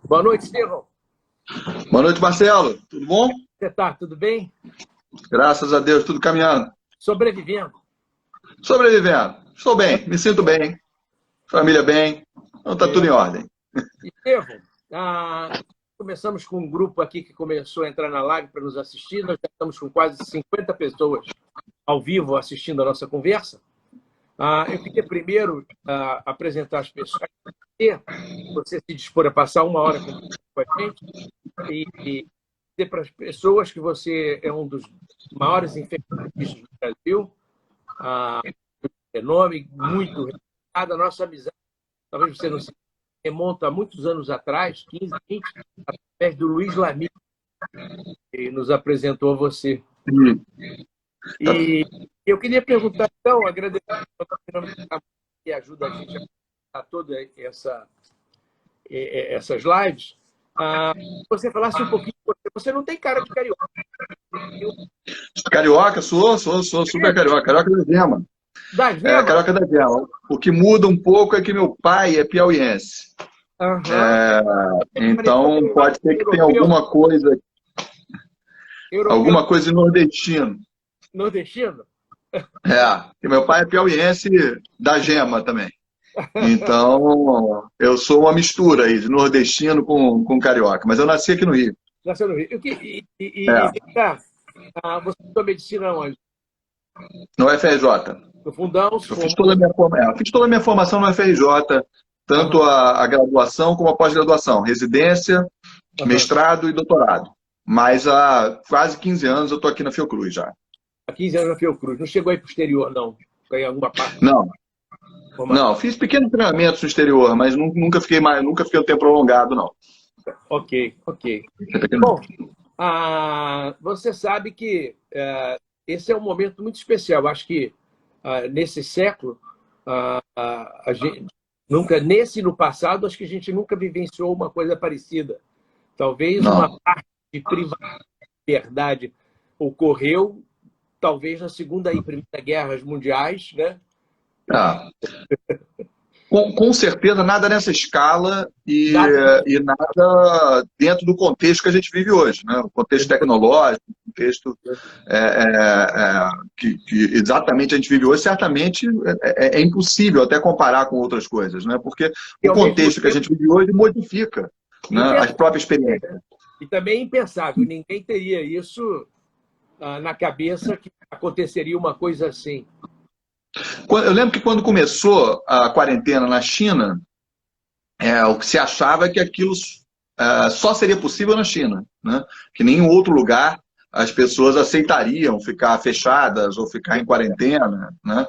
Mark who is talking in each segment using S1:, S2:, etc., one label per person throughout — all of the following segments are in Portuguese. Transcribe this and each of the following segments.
S1: Boa noite, Estevão.
S2: Boa noite, Marcelo. Tudo bom?
S1: Você tá, tudo bem?
S2: Graças a Deus, tudo caminhando.
S1: Sobrevivendo.
S2: Sobrevivendo. Estou bem, me sinto bem. Família bem. Então está tudo em ordem.
S1: Estevão, começamos com um grupo aqui que começou a entrar na live para nos assistir. Nós já estamos com quase 50 pessoas ao vivo assistindo a nossa conversa. Eu queria primeiro apresentar as pessoas. Você se dispor a passar uma hora com a gente e dizer para as pessoas que você é um dos maiores infectologistas do Brasil, nome muito respeitado. A nossa amizade, talvez você não se remonta a muitos anos atrás, 15, 20, através do Luiz Lamy, que nos apresentou a você. E eu queria perguntar, então, agradecendo que ajuda a gente a todas essas lives, você falasse um pouquinho. Você não tem cara de carioca.
S2: Carioca, sou super carioca. Carioca da Gema.
S1: Da Gema?
S2: Carioca da Gema. O que muda um pouco é que meu pai é piauiense. Então, pode ser que tenha alguma coisa de nordestino.
S1: Nordestino?
S2: E meu pai é piauiense da Gema também. Então, eu sou uma mistura aí de nordestino com carioca. Mas eu nasci aqui no Rio.
S1: Nasceu no Rio. Você estudou medicina onde?
S2: No FRJ.
S1: No Fundão?
S2: Eu fiz toda a minha formação no FRJ, tanto a graduação como a pós-graduação, residência, mestrado e doutorado. Mas há quase 15 anos eu estou aqui na Fiocruz já.
S1: Há 15 anos na Fiocruz. Não chegou aí para o exterior, não? Ficou em alguma parte?
S2: Não, fiz pequenos treinamentos no exterior, mas nunca fiquei um tempo prolongado, não.
S1: Ok. Bom, você sabe que esse é um momento muito especial. Acho que nesse século, a gente nunca, no passado, acho que a gente nunca vivenciou uma coisa parecida. Talvez uma parte de privacidade ocorreu, talvez na Segunda e Primeira Guerras Mundiais, né?
S2: Com certeza, nada nessa escala e nada dentro do contexto que a gente vive hoje, né? O contexto tecnológico, o contexto que exatamente a gente vive hoje, certamente é impossível até comparar com outras coisas, né? Porque o contexto que a gente vive hoje modifica, né, a própria experiência.
S1: E também é impensável, ninguém teria isso na cabeça que aconteceria uma coisa assim.
S2: Eu lembro que quando começou a quarentena na China, o que se achava é que aquilo só seria possível na China, né? Que em nenhum outro lugar as pessoas aceitariam ficar fechadas ou ficar em quarentena, né?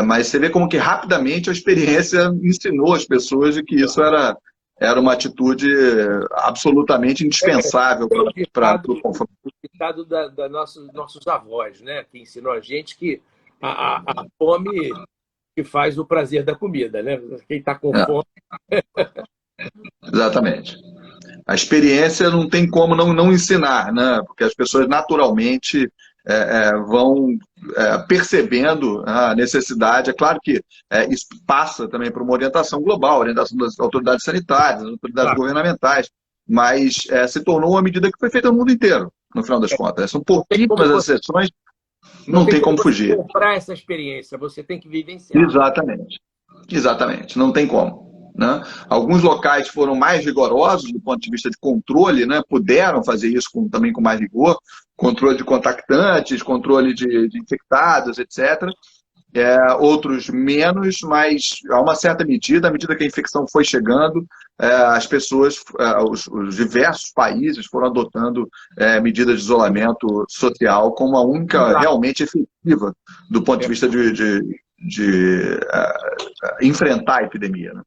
S2: Mas você vê como que rapidamente a experiência ensinou as pessoas de que isso era uma atitude absolutamente indispensável para o conforto.
S1: O ditado da nossos avós, né? Que ensinou a gente que a fome que faz o prazer da comida, né? Quem está com fome...
S2: Exatamente. A experiência não tem como não ensinar, né? Porque as pessoas naturalmente vão percebendo a necessidade. É claro que isso passa também por uma orientação global, orientação das autoridades sanitárias, das autoridades governamentais, mas se tornou uma medida que foi feita no mundo inteiro, no final das contas. São pouquíssimas as exceções. Não tem como fugir.
S1: Comprar essa experiência, você tem que vivenciar.
S2: Exatamente. Não tem como, né? Alguns locais foram mais rigorosos do ponto de vista de controle, né? Puderam fazer isso também com mais rigor, controle de contactantes, controle de infectados, etc. Outros menos, mas a uma certa medida, à medida que a infecção foi chegando, as pessoas, os diversos países foram adotando medidas de isolamento social como a única realmente efetiva do ponto de vista de enfrentar a epidemia, né?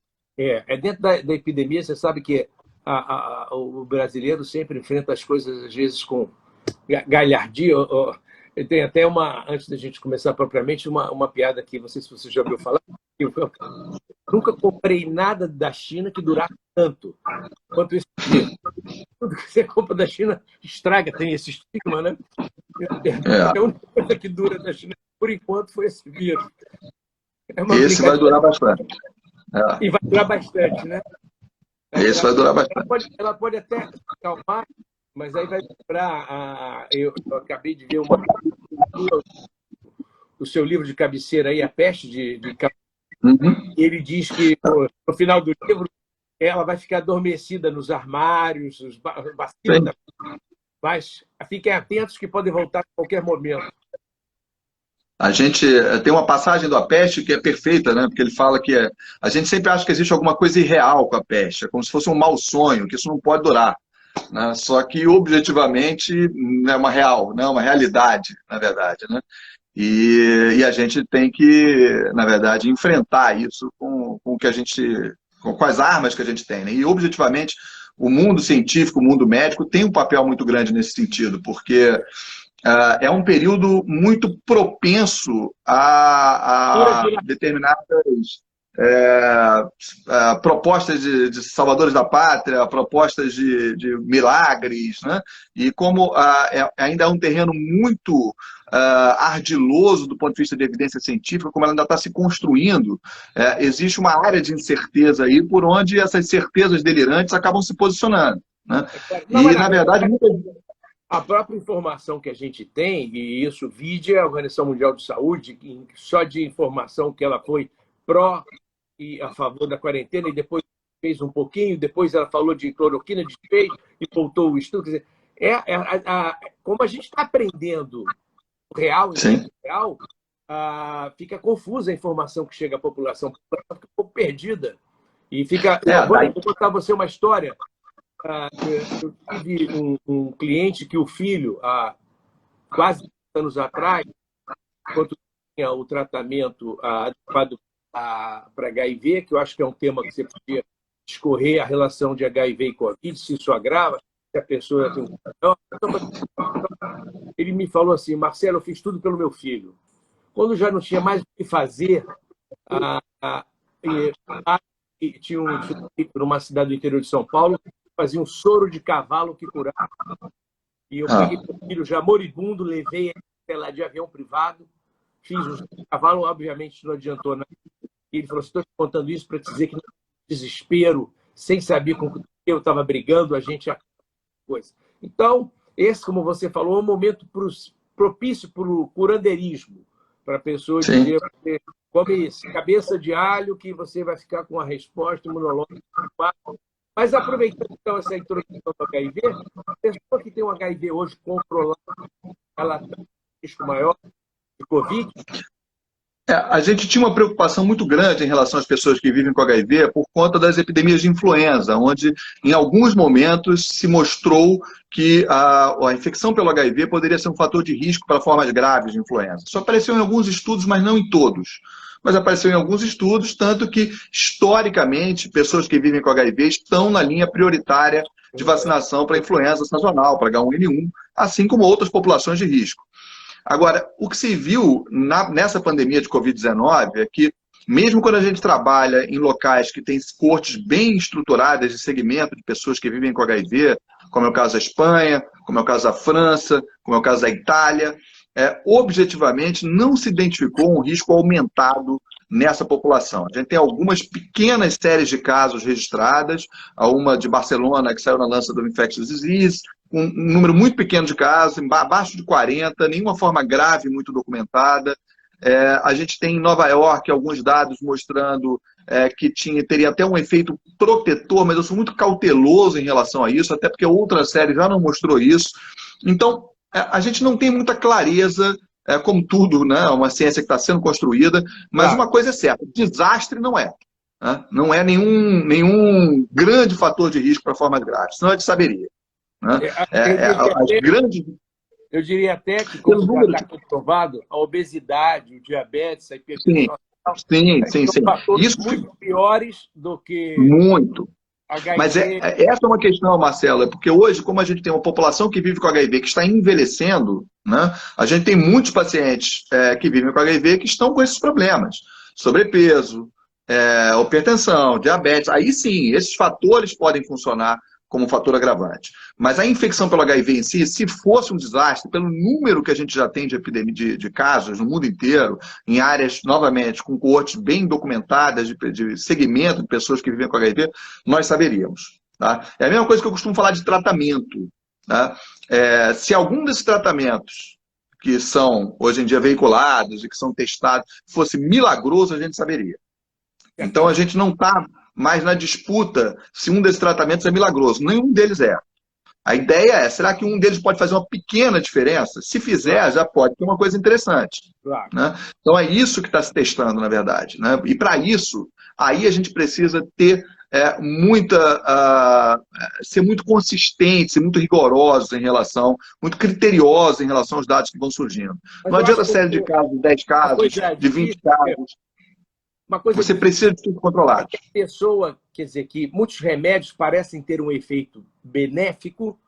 S1: Dentro da epidemia, você sabe que o brasileiro sempre enfrenta as coisas, às vezes, com galhardia. Tem até antes da gente começar propriamente, uma piada que, não sei se você já ouviu falar, eu nunca comprei nada da China que durasse tanto quanto esse vírus. Tudo que você compra da China estraga, tem esse estigma, né? A única coisa que dura da China, por enquanto, foi esse vírus.
S2: Esse vai durar bastante.
S1: E vai durar bastante, né?
S2: Esse vai durar bastante.
S1: Ela pode até se acalmar, mas aí vai lembrar. Eu acabei de ver o seu livro de cabeceira aí, A Peste de
S2: Uhum.
S1: ele diz que no final do livro ela vai ficar adormecida nos armários, os bacilos, mas fiquem atentos que podem voltar a qualquer momento.
S2: A gente tem uma passagem do A Peste que é perfeita, né? Porque ele fala que a gente sempre acha que existe alguma coisa irreal com a peste, é como se fosse um mau sonho, que isso não pode durar. Né? Só que objetivamente é uma real, né? Uma realidade, na verdade. Né? E a gente tem que, na verdade, enfrentar isso com o que a gente, com as armas que a gente tem. Né? E objetivamente, o mundo científico, o mundo médico tem um papel muito grande nesse sentido, porque é um período muito propenso a determinadas propostas de salvadores da pátria, propostas de milagres, né? E como ainda é um terreno muito ardiloso do ponto de vista de evidência científica, como ela ainda está se construindo, existe uma área de incerteza aí por onde essas certezas delirantes acabam se posicionando. Né?
S1: Não,
S2: e, na verdade,
S1: a própria informação que a gente tem, e isso vide a Organização Mundial de Saúde, só de informação que ela foi pró e a favor da quarentena, e depois fez um pouquinho, depois ela falou de cloroquina, desfez e voltou o estudo. Quer dizer, como a gente está aprendendo o real, em tempo real, fica confusa a informação que chega à população, fica um pouco perdida. E fica. Vou contar você uma história. Eu tive um cliente que o filho, há quase 10 anos atrás, enquanto tinha o tratamento adequado para HIV, que eu acho que é um tema que você podia discorrer, a relação de HIV e Covid, se isso agrava, se a pessoa tem Ele me falou assim: Marcelo, eu fiz tudo pelo meu filho. Quando já não tinha mais o que fazer, tinha um numa cidade do interior de São Paulo, fazia um soro de cavalo que curava. E eu peguei meu filho já moribundo, levei ele lá de avião privado, fiz o soro de cavalo, obviamente não adiantou nada. E ele falou: estou te contando isso para te dizer que no desespero, sem saber com o que eu estava brigando, a gente coisa. Então, esse, como você falou, é um momento propício para o curandeirismo, para a pessoa dizer: você come cabeça de alho que você vai ficar com a resposta imunológica. Mas aproveitando então essa introdução do HIV, a pessoa que tem um HIV hoje controlado, ela tem um risco maior de Covid?
S2: A gente tinha uma preocupação muito grande em relação às pessoas que vivem com HIV por conta das epidemias de influenza, onde em alguns momentos se mostrou que a infecção pelo HIV poderia ser um fator de risco para formas graves de influenza. Isso apareceu em alguns estudos, mas não em todos. Mas apareceu em alguns estudos, tanto que, historicamente, pessoas que vivem com HIV estão na linha prioritária de vacinação para influenza sazonal, para H1N1, assim como outras populações de risco. Agora, o que se viu nessa pandemia de Covid-19 é que, mesmo quando a gente trabalha em locais que têm cortes bem estruturadas de segmento de pessoas que vivem com HIV, como é o caso da Espanha, como é o caso da França, como é o caso da Itália, objetivamente não se identificou um risco aumentado nessa população. A gente tem algumas pequenas séries de casos registradas, uma de Barcelona que saiu na Lancet of Infectious Disease, um número muito pequeno de casos, abaixo de 40, nenhuma forma grave muito documentada. A gente tem em Nova York alguns dados mostrando que teria até um efeito protetor, mas eu sou muito cauteloso em relação a isso, até porque outra série já não mostrou isso. Então, a gente não tem muita clareza, como tudo, né? Uma ciência que está sendo construída, mas uma coisa é certa: desastre não é. Né? Não é nenhum grande fator de risco para formas graves, senão a gente saberia. Né?
S1: Eu diria até que, como já está comprovado, a obesidade, o diabetes, a hipertensão são fatores muito piores do que
S2: muito.
S1: HIV.
S2: Mas essa é uma questão, Marcelo, porque hoje, como a gente tem uma população que vive com HIV que está envelhecendo, né, a gente tem muitos pacientes que vivem com HIV que estão com esses problemas. Sobrepeso, hipertensão, diabetes. Aí sim, esses fatores podem funcionar como fator agravante. Mas a infecção pelo HIV em si, se fosse um desastre, pelo número que a gente já tem de epidemia de casos no mundo inteiro, em áreas, novamente, com coortes bem documentadas de segmento de pessoas que vivem com HIV, nós saberíamos. Tá? É a mesma coisa que eu costumo falar de tratamento. Tá? Se algum desses tratamentos que são, hoje em dia, veiculados e que são testados, fosse milagroso, a gente saberia. Então, a gente não está mais na disputa se um desses tratamentos é milagroso. Nenhum deles é. A ideia é, será que um deles pode fazer uma pequena diferença? Se fizer, já pode ter uma coisa interessante.
S1: Claro.
S2: Né? Então, é isso que está se testando, na verdade. Né? E, para isso, aí a gente precisa ter ser muito consistente, ser muito rigorosos em relação, muito criteriosos em relação aos dados que vão surgindo.
S1: Mas
S2: não
S1: eu
S2: adianta
S1: acho
S2: série de casos, 10 casos, de 20 casos. Você precisa de tudo controlado.
S1: A pessoa, quer dizer, que muitos remédios parecem ter um efeito benéfico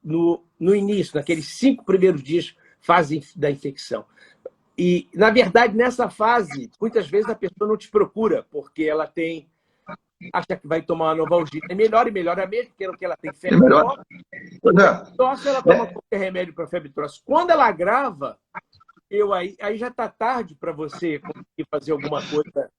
S1: no início, naqueles 5 primeiros dias, fase da infecção. E, na verdade, nessa fase, muitas vezes a pessoa não te procura, porque ela acha que vai tomar uma Novalgina. É melhor e melhor a mesma, porque ela tem febre tosse, ela toma qualquer remédio para febre tosse. Quando ela agrava, aí já está tarde para você conseguir fazer alguma coisa.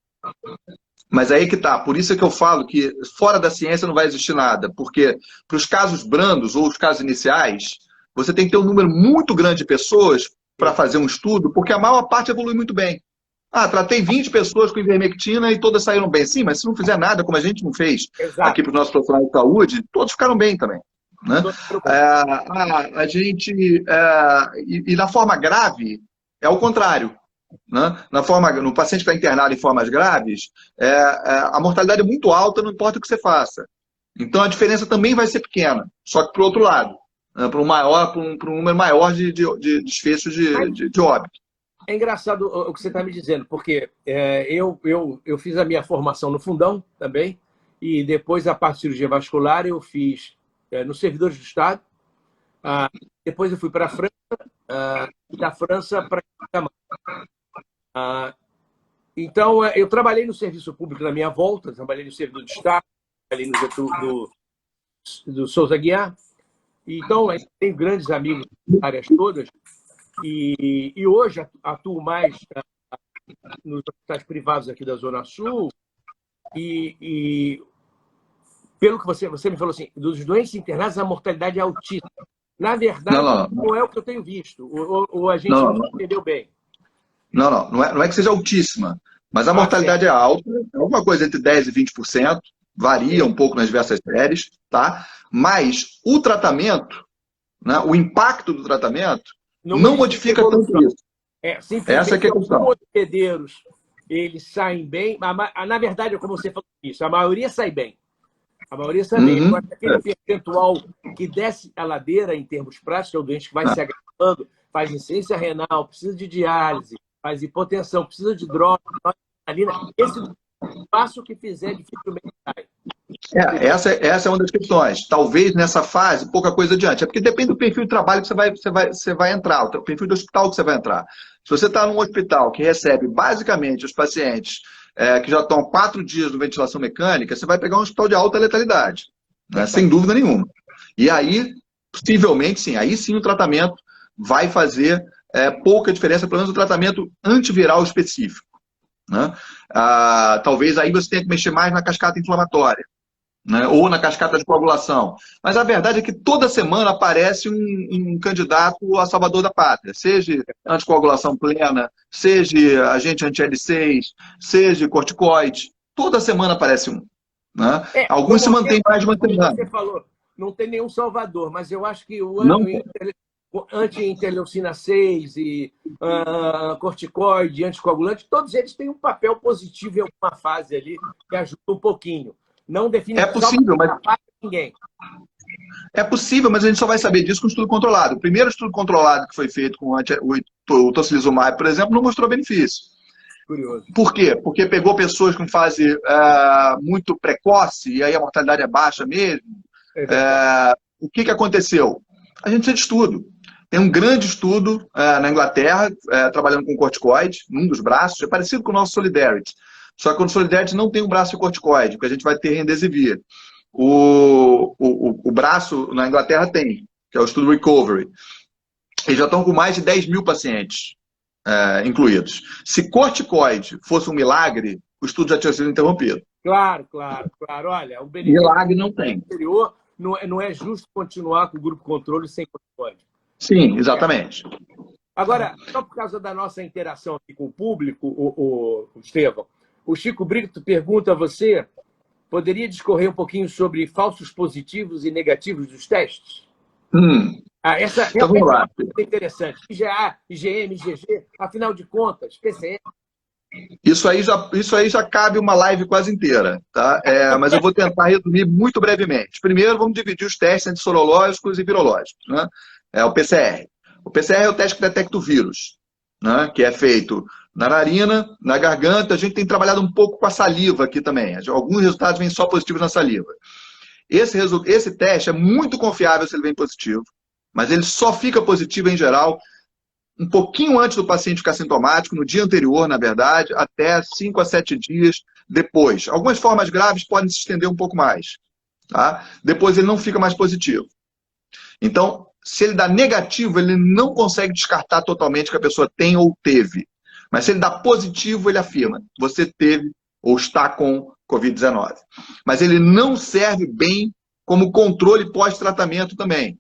S2: Mas aí que tá. Por isso é que eu falo que fora da ciência não vai existir nada. Porque para os casos brandos ou os casos iniciais, você tem que ter um número muito grande de pessoas para fazer um estudo, porque a maior parte evolui muito bem. Tratei 20 pessoas com ivermectina e todas saíram bem. Sim, mas se não fizer nada, como a gente não fez aqui para os nossos profissionais de saúde, todos ficaram bem também. Né? E na forma grave, é o contrário. Né? No paciente que está internado em formas graves, a mortalidade é muito alta, não importa o que você faça. Então a diferença também vai ser pequena, só que para o outro lado, né? Para um número maior de desfechos de óbito.
S1: É engraçado o que você está me dizendo, porque eu fiz a minha formação no Fundão também, e depois a parte de cirurgia vascular eu fiz nos servidores do Estado. Depois eu fui para a França, da França para então, eu trabalhei no serviço público na minha volta, trabalhei no servidor do Estado, trabalhei no do Souza Aguiar. Então, eu tenho grandes amigos nas áreas todas, e hoje atuo mais nos hospitais privados aqui da Zona Sul, e pelo que você me falou assim, dos doentes internados, a mortalidade é altíssima. Na verdade, não é o que eu tenho visto, ou a gente não entendeu bem.
S2: Não é que seja altíssima, mas a mortalidade é alta, é alguma coisa entre 10% e 20%, varia um pouco nas diversas séries, tá? Mas o tratamento, né, o impacto do tratamento, não modifica tanto isso. Essa é que é a questão.
S1: Os hospedeiros, eles saem bem, na verdade, como você falou isso, a maioria sai bem. A maioria sai bem. Agora, aquele percentual que desce a ladeira em termos práticos, é o doente que vai se agravando, faz insuficiência renal, precisa de diálise, faz hipotensão, precisa de droga, esse passo que fizer dificilmente sai.
S2: Essa é uma das questões. Talvez nessa fase, pouca coisa adiante. É porque depende do perfil de trabalho que você vai entrar, o perfil do hospital que você vai entrar. Se você está num hospital que recebe basicamente os pacientes que já estão 4 dias no ventilação mecânica, você vai pegar um hospital de alta letalidade, né? Sem dúvida nenhuma. E aí, possivelmente, sim, aí sim o tratamento vai fazer pouca diferença, pelo menos o tratamento antiviral específico. Né? Talvez aí você tenha que mexer mais na cascata inflamatória, né? Ou na cascata de coagulação. Mas a verdade é que toda semana aparece um candidato a salvador da pátria, seja anticoagulação plena, seja agente anti-L6, seja corticoide. Toda semana aparece um. Né? Alguns se mantêm mais de uma semana.
S1: Você falou, não tem nenhum salvador, mas eu acho que o anti-interleucina 6 e corticoide, anticoagulante, todos eles têm um papel positivo em alguma fase ali que ajuda um pouquinho. Não define ninguém.
S2: É possível, mas a gente só vai saber disso com estudo controlado. O primeiro estudo controlado que foi feito com o tocilizumab, por exemplo, não mostrou benefício.
S1: Curioso.
S2: Por quê? Porque pegou pessoas com fase muito precoce, e aí a mortalidade é baixa mesmo. O que aconteceu? A gente precisa de estudo. Tem um grande estudo na Inglaterra, trabalhando com corticoide, num dos braços, é parecido com o nosso Solidarity. Só que o Solidarity não tem um braço de corticoide, porque a gente vai ter remdesivir. o braço na Inglaterra tem, que é o estudo Recovery. Eles já estão com mais de 10 mil pacientes incluídos. Se corticoide fosse um milagre, o estudo já tinha sido interrompido.
S1: Claro, claro, claro. Olha, o benefício
S2: Milagre não tem.
S1: anterior não é justo continuar com o grupo controle sem corticoide.
S2: Sim, exatamente.
S1: Agora, só por causa da nossa interação aqui com o público, o Estevão, o Chico Brito pergunta a você, poderia discorrer um pouquinho sobre falsos positivos e negativos dos testes? Essa
S2: então, vamos lá.
S1: É interessante. IgA, IgM, IgG, afinal de contas, PCR.
S2: Isso aí já cabe uma live quase inteira, tá? Mas eu vou tentar resumir muito brevemente. Primeiro, vamos dividir os testes entre sorológicos e virológicos, né? O PCR. O PCR é o teste que detecta o vírus, né? Que é feito na narina, na garganta. A gente tem trabalhado um pouco com a saliva aqui também. Alguns resultados vêm só positivos na saliva. Esse teste é muito confiável se ele vem positivo, mas ele só fica positivo, em geral, um pouquinho antes do paciente ficar sintomático, no dia anterior, na verdade, até 5 a 7 dias depois. Algumas formas graves podem se estender um pouco mais. Tá? Depois ele não fica mais positivo. Então, se ele dá negativo, ele não consegue descartar totalmente que a pessoa tem ou teve. Mas se ele dá positivo, ele afirma, você teve ou está com Covid-19. Mas ele não serve bem como controle pós-tratamento também.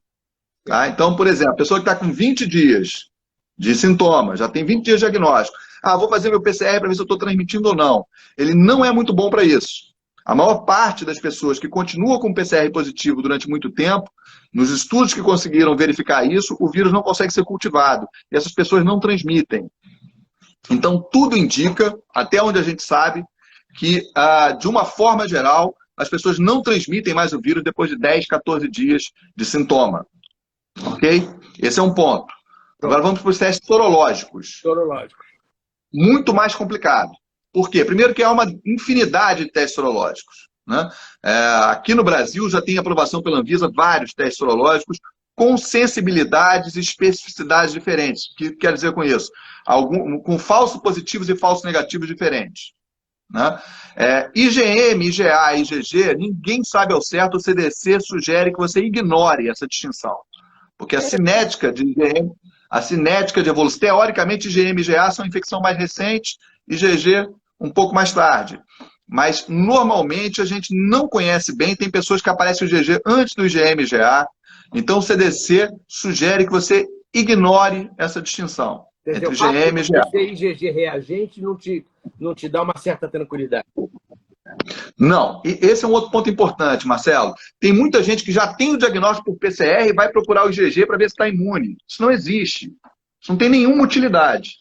S2: Tá? Então, por exemplo, a pessoa que está com 20 dias de sintomas, já tem 20 dias de diagnóstico. Vou fazer meu PCR para ver se eu estou transmitindo ou não. Ele não é muito bom para isso. A maior parte das pessoas que continuam com PCR positivo durante muito tempo, nos estudos que conseguiram verificar isso, o vírus não consegue ser cultivado. E essas pessoas não transmitem. Então, tudo indica, até onde a gente sabe, que, de uma forma geral, as pessoas não transmitem mais o vírus depois de 10, 14 dias de sintoma. Ok? Esse é um ponto. Agora vamos para os testes sorológicos.
S1: Sorológicos.
S2: Muito mais complicado. Por quê? Primeiro que há uma infinidade de testes sorológicos. Né? Aqui no Brasil já tem aprovação pela Anvisa vários testes sorológicos com sensibilidades e especificidades diferentes. O que quer dizer com isso? Com falsos positivos e falsos negativos diferentes. Né? IgM, IgA e IgG, ninguém sabe ao certo, o CDC sugere que você ignore essa distinção. Porque a cinética de IgM, a cinética de evolução, teoricamente IgM e IgA são infecção mais recente, IgG um pouco mais tarde. Mas normalmente a gente não conhece bem, tem pessoas que aparecem o IgG antes do IgM e IgA, então o CDC sugere que você ignore essa distinção entre IgM e IgA.
S1: IgG reagente não te dá uma certa tranquilidade.
S2: Não, e esse é um outro ponto importante, Marcelo. Tem muita gente que já tem o diagnóstico por PCR e vai procurar o IgG para ver se está imune. Isso não existe. Isso não tem nenhuma utilidade.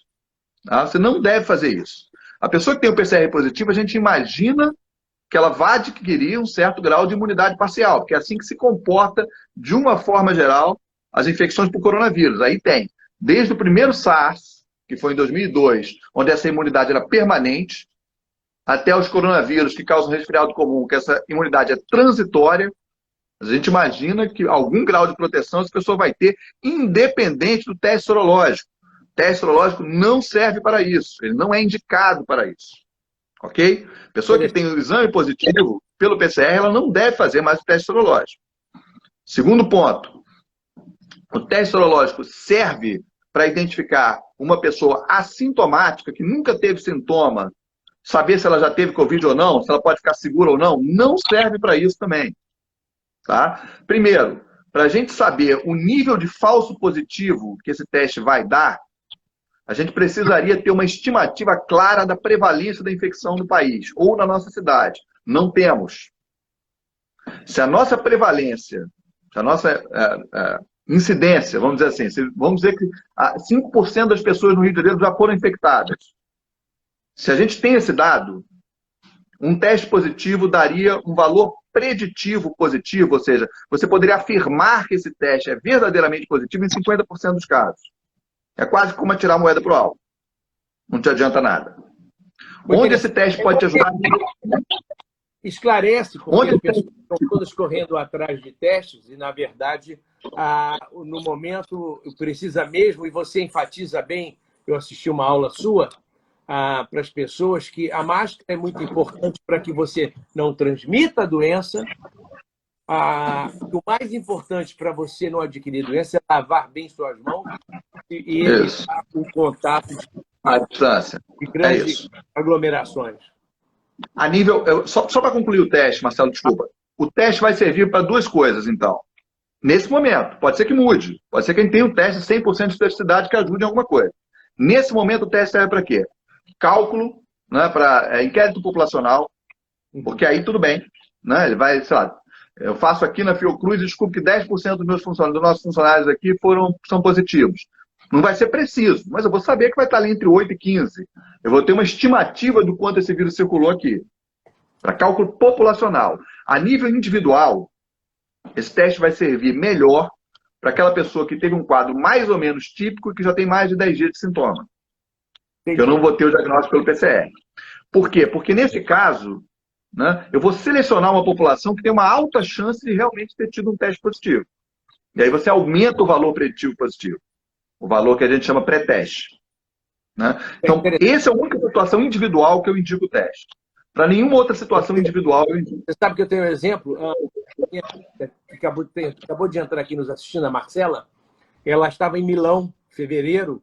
S2: Tá? Você não deve fazer isso. A pessoa que tem o PCR positivo, a gente imagina que ela vai adquirir um certo grau de imunidade parcial, porque é assim que se comporta, de uma forma geral, as infecções por coronavírus. Aí tem, desde o primeiro SARS, que foi em 2002, onde essa imunidade era permanente, até os coronavírus que causam resfriado comum, que essa imunidade é transitória. A gente imagina que algum grau de proteção essa pessoa vai ter, independente do teste sorológico. O teste sorológico não serve para isso. Ele não é indicado para isso. Ok? Pessoa que tem o exame positivo pelo PCR, ela não deve fazer mais o teste sorológico. Segundo ponto. O teste sorológico serve para identificar uma pessoa assintomática que nunca teve sintoma, saber se ela já teve Covid ou não, se ela pode ficar segura ou não, não serve para isso também. Tá? Primeiro, para a gente saber o nível de falso positivo que esse teste vai dar, a gente precisaria ter uma estimativa clara da prevalência da infecção no país ou na nossa cidade. Não temos. Se a nossa prevalência, se a nossa incidência, vamos dizer assim, vamos dizer que 5% das pessoas no Rio de Janeiro já foram infectadas. Se a gente tem esse dado, um teste positivo daria um valor preditivo positivo, ou seja, você poderia afirmar que esse teste é verdadeiramente positivo em 50% dos casos. É quase como atirar moeda para o alto. Não te adianta nada. Onde esse teste pode te ajudar?
S1: Esclarece, porque as pessoas estão todas correndo atrás de testes e, na verdade, no momento, precisa mesmo, e você enfatiza bem, eu assisti uma aula sua, para as pessoas que a máscara é muito importante para que você não transmita a doença o mais importante para você não adquirir doença é lavar bem suas mãos e
S2: Isso.
S1: evitar o contato
S2: A distância.
S1: de
S2: É
S1: grandes
S2: isso.
S1: aglomerações.
S2: A nível, só para concluir o teste, Marcelo, desculpa. O teste vai servir para duas coisas, então. Nesse momento, pode ser que mude. Pode ser que a gente tenha um teste de 100% de especificidade que ajude em alguma coisa. Nesse momento, o teste serve para quê? Cálculo, né, para inquérito populacional, porque aí tudo bem. Né, ele vai, sei lá, eu faço aqui na Fiocruz e descubro que 10% dos meus funcionários, dos nossos funcionários aqui são positivos. Não vai ser preciso, mas eu vou saber que vai estar ali entre 8 e 15. Eu vou ter uma estimativa do quanto esse vírus circulou aqui. Para cálculo populacional. A nível individual, esse teste vai servir melhor para aquela pessoa que teve um quadro mais ou menos típico e que já tem mais de 10 dias de sintoma. Eu não vou ter o diagnóstico pelo PCR. Por quê? Porque nesse caso, né, eu vou selecionar uma população que tem uma alta chance de realmente ter tido um teste positivo. E aí você aumenta o valor preditivo positivo. O valor que a gente chama pré-teste. Né? Então, essa é a única situação individual que eu indico o teste. Para nenhuma outra situação individual eu indico.
S1: Você sabe que eu tenho um exemplo, que acabou de entrar aqui nos assistindo, a Marcela, ela estava em Milão, em fevereiro,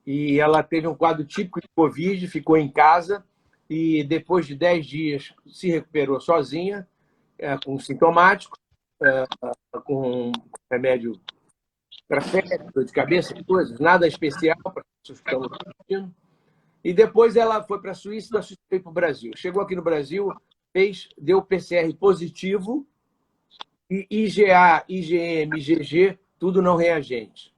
S1: e ela teve um quadro típico de Covid, ficou em casa, e depois de 10 dias se recuperou sozinha, com sintomático, com remédio para febre, dor de cabeça, coisas, nada especial para pessoas que estão assistindo. E depois ela foi para a Suíça e da Suíça veio para o Brasil. Chegou aqui no Brasil, deu PCR positivo, e IgA, IgM, IgG, tudo não reagente.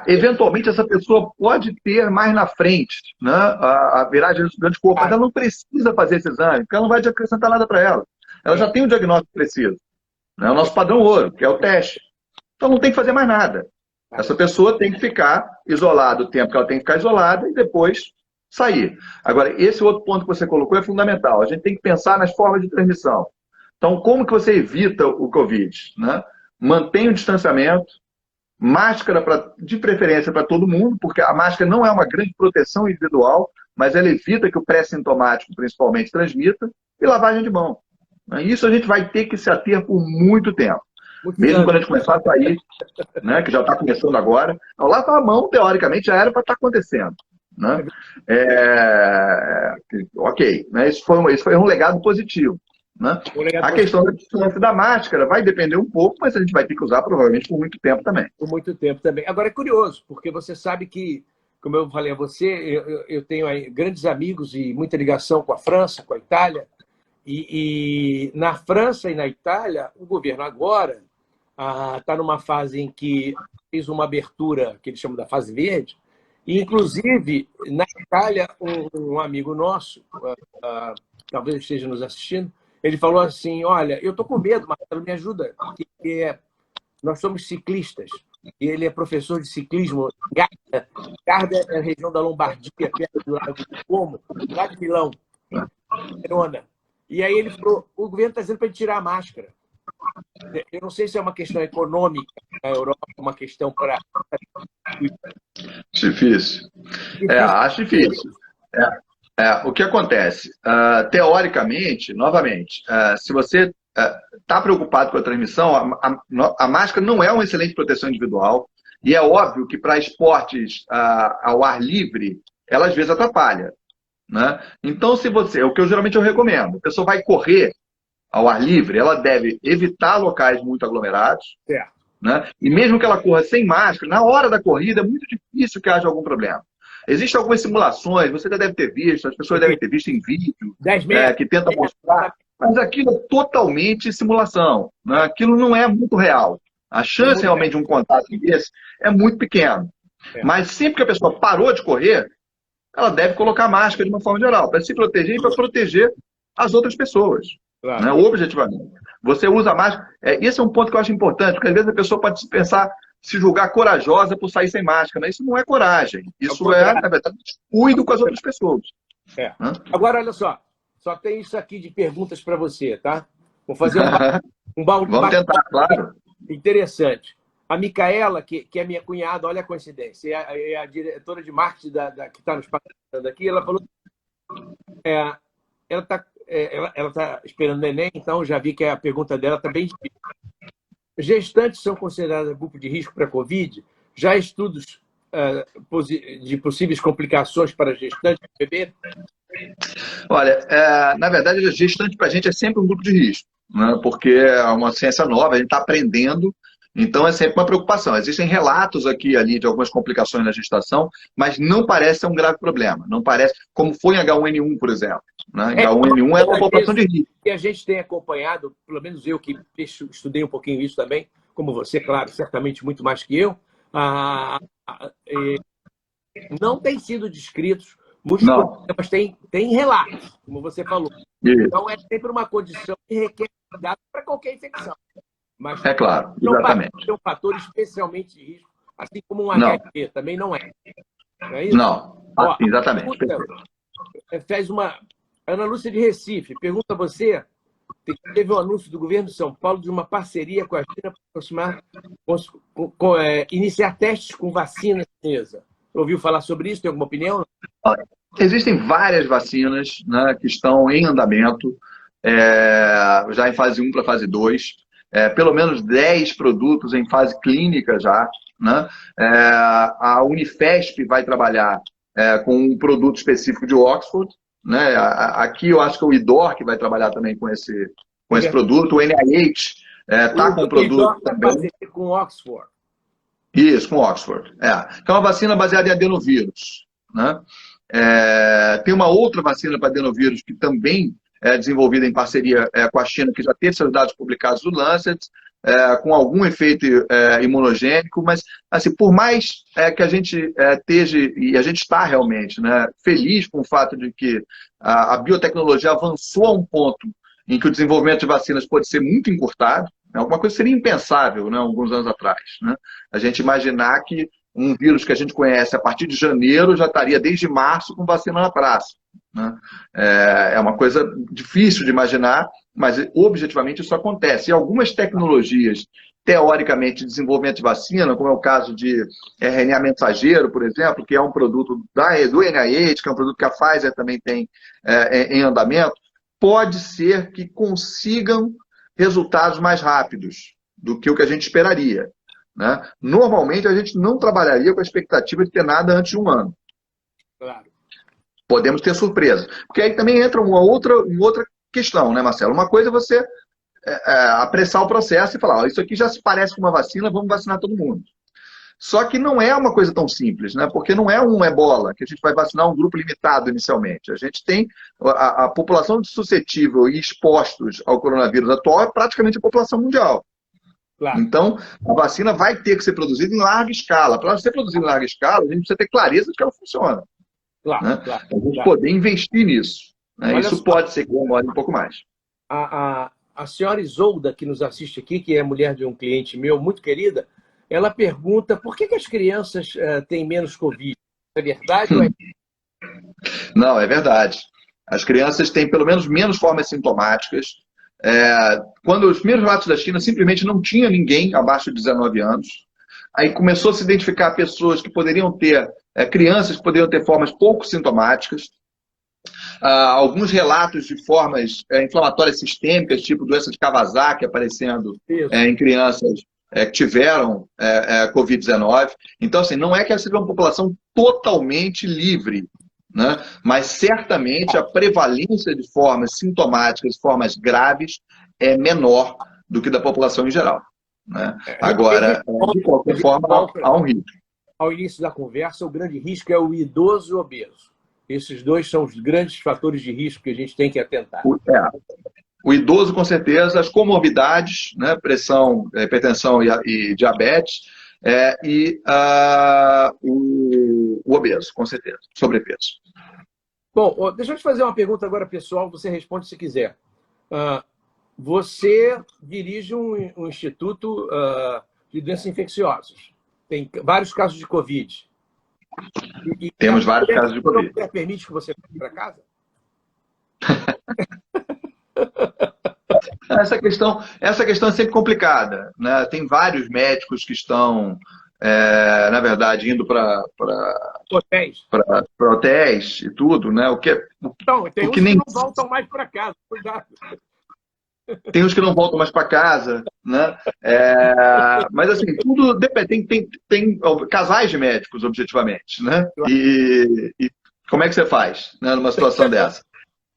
S2: Eventualmente, essa pessoa pode ter mais na frente, né, a viragem do anticorpo, mas ela não precisa fazer esse exame, porque ela não vai acrescentar nada para ela. Ela já tem o diagnóstico preciso. Né, o nosso padrão ouro, que é o teste. Então não tem que fazer mais nada. Essa pessoa tem que ficar isolada o tempo que ela tem que ficar isolada e depois sair. Agora, esse outro ponto que você colocou é fundamental. A gente tem que pensar nas formas de transmissão. Então, como que você evita o Covid? Né? Mantém o distanciamento, máscara de preferência para todo mundo, porque a máscara não é uma grande proteção individual, mas ela evita que o pré-sintomático, principalmente, transmita, e lavagem de mão. Isso a gente vai ter que se ater por muito tempo. Mesmo quando a gente começar a sair, né, que já está começando agora, então, lavar a mão, teoricamente, já era para estar acontecendo. Né? Ok, né? Isso foi um legado positivo. Né? A questão da distância da máscara vai depender um pouco, mas a gente vai ter que usar provavelmente por muito tempo também.
S1: Por muito tempo também. Agora é curioso, porque você sabe que, como eu falei a você, eu tenho aí grandes amigos e muita ligação com a França, com a Itália, e na França e na Itália, o governo agora está numa fase em que fez uma abertura, que eles chamam da fase verde, e, inclusive, na Itália, um amigo nosso, talvez esteja nos assistindo, ele falou assim, olha, eu estou com medo, Marcelo, me ajuda, porque nós somos ciclistas, e ele é professor de ciclismo em Garda. Garda é a região da Lombardia, perto do Lago de Como, lá de Milão, Verona. E aí ele falou, o governo está dizendo para ele tirar a máscara. Eu não sei se é uma questão econômica na Europa, uma questão para...
S2: Difícil. Acho difícil. O que acontece? Teoricamente, novamente, se você está preocupado com a transmissão, a máscara não é uma excelente proteção individual, e é óbvio que para esportes ao ar livre, ela às vezes atrapalha. Né? Então, o que geralmente eu recomendo, a pessoa vai correr ao ar livre, ela deve evitar locais muito aglomerados, né? E mesmo que ela corra sem máscara, na hora da corrida é muito difícil que haja algum problema. Existem algumas simulações, você já deve ter visto, as pessoas devem ter visto em vídeo, que tentam mostrar, mas aquilo é totalmente simulação. Né? Aquilo não é muito real. A chance realmente de um contato desse é muito pequena. Mas sempre que a pessoa parou de correr, ela deve colocar máscara de uma forma geral, para se proteger e para proteger as outras pessoas. Né? Objetivamente. Você usa a máscara. Esse é um ponto que eu acho importante, porque às vezes a pessoa pode se julgar corajosa por sair sem máscara. Né? Isso não é coragem. Isso na verdade, cuido com as outras pessoas.
S1: Né? Agora, olha só tem isso aqui de perguntas para você, tá? Vou fazer
S2: Vamos tentar, claro.
S1: Interessante. A Micaela, que é minha cunhada, olha a coincidência, é a diretora de marketing que está nos patrocinando aqui, ela falou ela está ela está esperando neném, então já vi que a pergunta dela está bem difícil. Gestantes são consideradas grupo de risco para a Covid? Já há estudos de possíveis complicações para gestantes e bebê?
S2: Olha, na verdade, a gestante para a gente é sempre um grupo de risco, né? Porque é uma ciência nova, a gente está aprendendo, então é sempre uma preocupação. Existem relatos aqui e ali de algumas complicações na gestação, mas não parece ser um grave problema. Não parece, como foi em H1N1, por exemplo. Né? H1N1 é uma população de risco.
S1: E a gente tem acompanhado, pelo menos eu que estudei um pouquinho isso também, como você, claro, certamente muito mais que eu, não tem sido descritos muitos problemas, tem relatos, como você falou. Então, é sempre uma condição que requer cuidado para qualquer infecção. Mas
S2: é claro, exatamente.
S1: Não é um fator especialmente de risco, assim como um HIV também não é. Não é isso?
S2: Não, exatamente.
S1: Fez uma... Ana Lúcia de Recife, pergunta a você, teve um anúncio do governo de São Paulo de uma parceria com a China para iniciar testes com vacina chinesa. Ouviu falar sobre isso? Tem alguma opinião?
S2: Existem várias vacinas, né, que estão em andamento, já em fase 1 para fase 2, pelo menos 10 produtos em fase clínica já. Né? A Unifesp vai trabalhar com um produto específico de Oxford. Né? Aqui eu acho que o IDOR que vai trabalhar também com esse produto. O NIH está com um produto também.
S1: Com Oxford.
S2: Isso, com Oxford. Que é uma vacina baseada em adenovírus. Né? Tem uma outra vacina para adenovírus que também é desenvolvida em parceria com a China, que já teve seus dados publicados no Lancet, com algum efeito imunogênico, mas, assim, por mais que a gente esteja, e a gente está realmente, né, feliz com o fato de que a biotecnologia avançou a um ponto em que o desenvolvimento de vacinas pode ser muito encurtado, né, alguma coisa seria impensável, né, alguns anos atrás. Né, a gente imaginar que um vírus que a gente conhece a partir de janeiro já estaria desde março com vacina na praça. Né? É uma coisa difícil de imaginar, mas objetivamente isso acontece. E algumas tecnologias, teoricamente, de desenvolvimento de vacina, como é o caso de RNA mensageiro, por exemplo, que é um produto do NIH, que é um produto que a Pfizer também tem em andamento, pode ser que consigam resultados mais rápidos do que o que a gente esperaria. Né? Normalmente, a gente não trabalharia com a expectativa de ter nada antes de um ano.
S1: Claro.
S2: Podemos ter surpresa. Porque aí também entra uma outra questão, né, Marcelo? Uma coisa é você apressar o processo e falar, isso aqui já se parece com uma vacina, vamos vacinar todo mundo. Só que não é uma coisa tão simples, né? Porque não é um ebola, que a gente vai vacinar um grupo limitado inicialmente. A gente tem a população suscetível e expostos ao coronavírus atual é praticamente a população mundial. Claro. Então, a vacina vai ter que ser produzida em larga escala. Para ser produzida em larga escala, a gente precisa ter clareza de que ela funciona.
S1: Claro,
S2: né?
S1: Claro.
S2: A gente poder investir nisso. Né? Isso só pode ser que demore um pouco mais.
S1: A senhora Isolda, que nos assiste aqui, que é mulher de um cliente meu muito querida, ela pergunta por que as crianças têm menos Covid? É verdade ou é?
S2: Não, é verdade. As crianças têm pelo menos menos formas sintomáticas. Quando os primeiros relatos da China, simplesmente não tinha ninguém abaixo de 19 anos. Aí começou a se identificar pessoas que poderiam ter, crianças que poderiam ter formas pouco sintomáticas. Alguns relatos de formas inflamatórias sistêmicas, tipo doença de Kawasaki aparecendo em crianças que tiveram Covid-19. Então, assim, não é que essa seja uma população totalmente livre, né? Mas certamente a prevalência de formas sintomáticas, formas graves, é menor do que da população em geral. Né? Agora, de qualquer forma, há um risco.
S1: Ao início da conversa, o grande risco é o idoso obeso. Esses dois são os grandes fatores de risco que a gente tem que atentar.
S2: O idoso, com certeza, as comorbidades, né? Pressão, hipertensão e diabetes, o obeso, com certeza, sobrepeso.
S1: Bom, deixa eu te fazer uma pergunta agora, pessoal, você responde se quiser. Você dirige um instituto de doenças infecciosas. Tem vários casos de Covid.
S2: Temos vários casos de Covid.
S1: Você permite que você vá para casa?
S2: Essa questão é sempre complicada. Né? Tem vários médicos que estão na verdade, indo para
S1: Hotéis.
S2: hotéis e tudo, né?
S1: Então, tem
S2: o
S1: uns
S2: que
S1: que
S2: nem
S1: não voltam mais para casa, cuidado.
S2: tem os que não voltam mais para casa, né? Mas assim, tudo depende. Tem casais de médicos, objetivamente, né? E como é que você faz, né, numa situação dessa?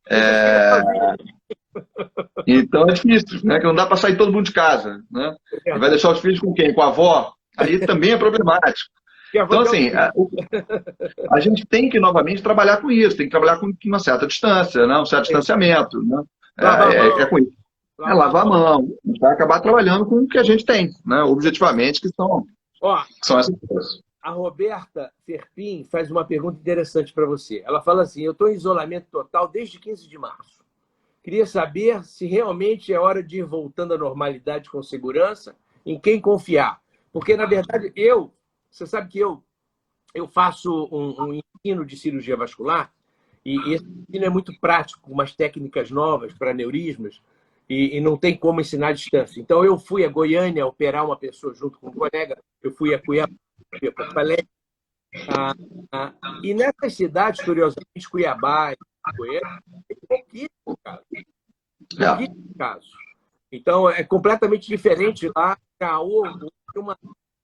S1: Deixa os filhos sozinhos.
S2: Então é difícil, né? Que não dá para sair todo mundo de casa, né?
S1: É
S2: E vai
S1: verdade.
S2: deixar os filhos com quem? Com a avó? Aí também é problemático.
S1: E a avó
S2: Então,
S1: tem
S2: assim,
S1: autismo.
S2: a gente tem que, novamente, trabalhar com isso, tem que trabalhar com uma certa distância, né? Um certo distanciamento, né?
S1: Lavar a
S2: É
S1: mão,
S2: com isso. É
S1: lavar a
S2: lavar a
S1: mão.
S2: mão, vai acabar trabalhando com o que a gente tem, né? Objetivamente,
S1: Ó,
S2: que são essas coisas.
S1: a Roberta Ferpin faz uma pergunta interessante para você. Ela fala assim: eu estou em isolamento total desde 15 de março. Queria saber se realmente é hora de ir voltando à normalidade com segurança, em quem confiar. Porque, na verdade, você sabe que eu faço um ensino de cirurgia vascular, e esse ensino é muito prático, com umas técnicas novas para aneurismas, e não tem como ensinar à distância. Então, eu fui a Goiânia operar uma pessoa junto com um colega, eu fui a Cuiabá, fui a Porto Alegre, e nessas cidades, curiosamente, Cuiabá e Goiânia, tem pouquíssimo caso.
S2: É.
S1: Pouquíssimos casos. Então, é completamente diferente lá. Caô, uma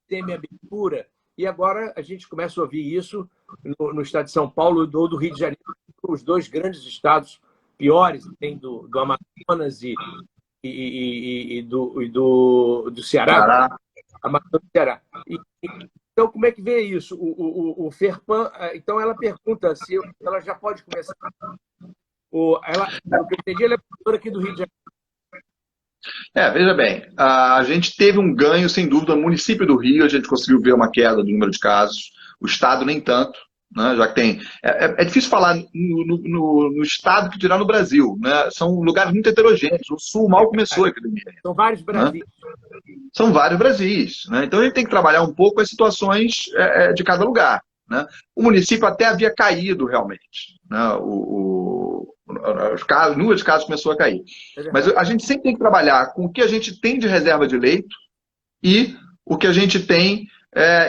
S1: semi-abertura, e agora a gente começa a ouvir isso no estado de São Paulo ou do Rio de Janeiro, os dois grandes estados piores, tem do Amazonas do Ceará,
S2: Pará.
S1: Amazonas e Ceará. Então, como é que vê isso? O Ferpan, então, ela pergunta se ela já pode começar. O que eu entendi, ela é professora aqui do Rio de Janeiro.
S2: Veja bem, a gente teve um ganho, sem dúvida, no município do Rio, a gente conseguiu ver uma queda do número de casos, o estado nem tanto, né, já que tem. É difícil falar no estado que dirá no Brasil, né? São lugares muito heterogêneos, o sul mal começou a epidemia.
S1: São vários
S2: Né?
S1: Brasis.
S2: São vários Brasis, né? Então a gente tem que trabalhar um pouco as situações de cada lugar. Né? O município até havia caído realmente, né? O número de casos começou a cair. Mas a gente sempre tem que trabalhar com o que a gente tem de reserva de leito e o que a gente tem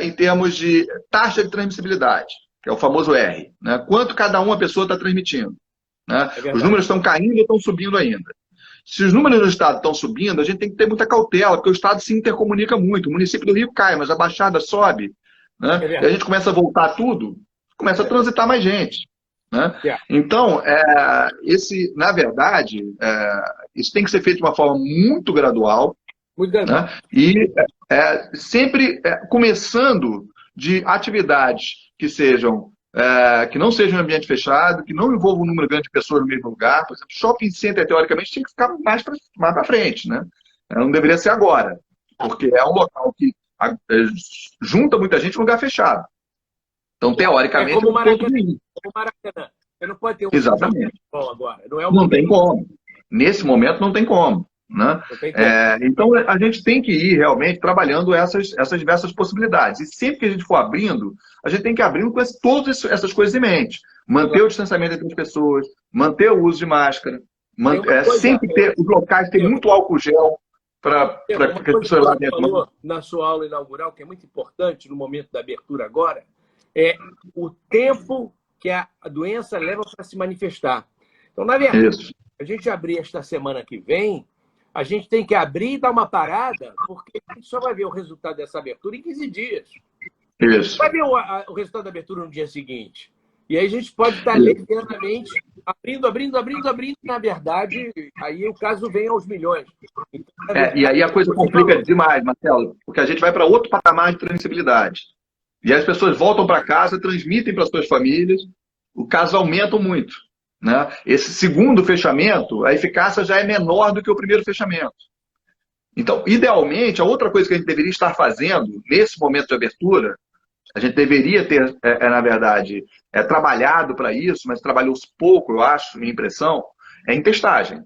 S2: em termos de taxa de transmissibilidade, que é o famoso R. Né? Quanto cada uma pessoa está transmitindo. Né? Os números estão caindo e estão subindo ainda. Se os números do Estado estão subindo, a gente tem que ter muita cautela, porque o Estado se intercomunica muito. O município do Rio cai, mas a Baixada sobe. Né? E a gente começa a voltar tudo, começa a transitar mais gente. Né? Então, na verdade, isso tem que ser feito de uma forma muito gradual.
S1: Muito gradual.
S2: Né? E sempre começando de atividades que não sejam em ambiente fechado, que não envolvam um número grande de pessoas no mesmo lugar. Por exemplo, shopping center, teoricamente, tinha que ficar mais para frente. Né? Não deveria ser agora, porque é um local que junta muita gente em lugar fechado. Então, teoricamente,
S1: como o Maracanã.
S2: Como
S1: o Maracanã. Você não pode ter um
S2: Exatamente.
S1: agora.
S2: Não tem como. Nesse momento, não tem como. Né? Então, a gente tem que ir realmente trabalhando essas diversas possibilidades. E sempre que a gente for abrindo, a gente tem que ir abrindo com todas essas coisas em mente. Manter o distanciamento entre as pessoas, manter o uso de máscara, sempre ter os locais, ter muito álcool gel para que as pessoas lá dentro...
S1: falou na sua aula inaugural, que é muito importante no momento da abertura agora, é o tempo que a doença leva para se manifestar. Então, na verdade, a gente abrir esta semana que vem, a gente tem que abrir e dar uma parada, porque a gente só vai ver o resultado dessa abertura em 15 dias.
S2: Isso.
S1: Vai ver o resultado da abertura no dia seguinte. E aí a gente pode estar lentamente abrindo, na verdade, aí o caso vem aos milhões. Então, verdade,
S2: e aí a coisa complica demais, Marcelo, porque a gente vai para outro patamar de transmissibilidade. E as pessoas voltam para casa, transmitem para as suas famílias, os casos aumentam muito. Né? Esse segundo fechamento, a eficácia já é menor do que o primeiro fechamento. Então, idealmente, a outra coisa que a gente deveria estar fazendo nesse momento de abertura, a gente deveria ter, na verdade, trabalhado para isso, mas trabalhou pouco, eu acho, minha impressão, em testagem.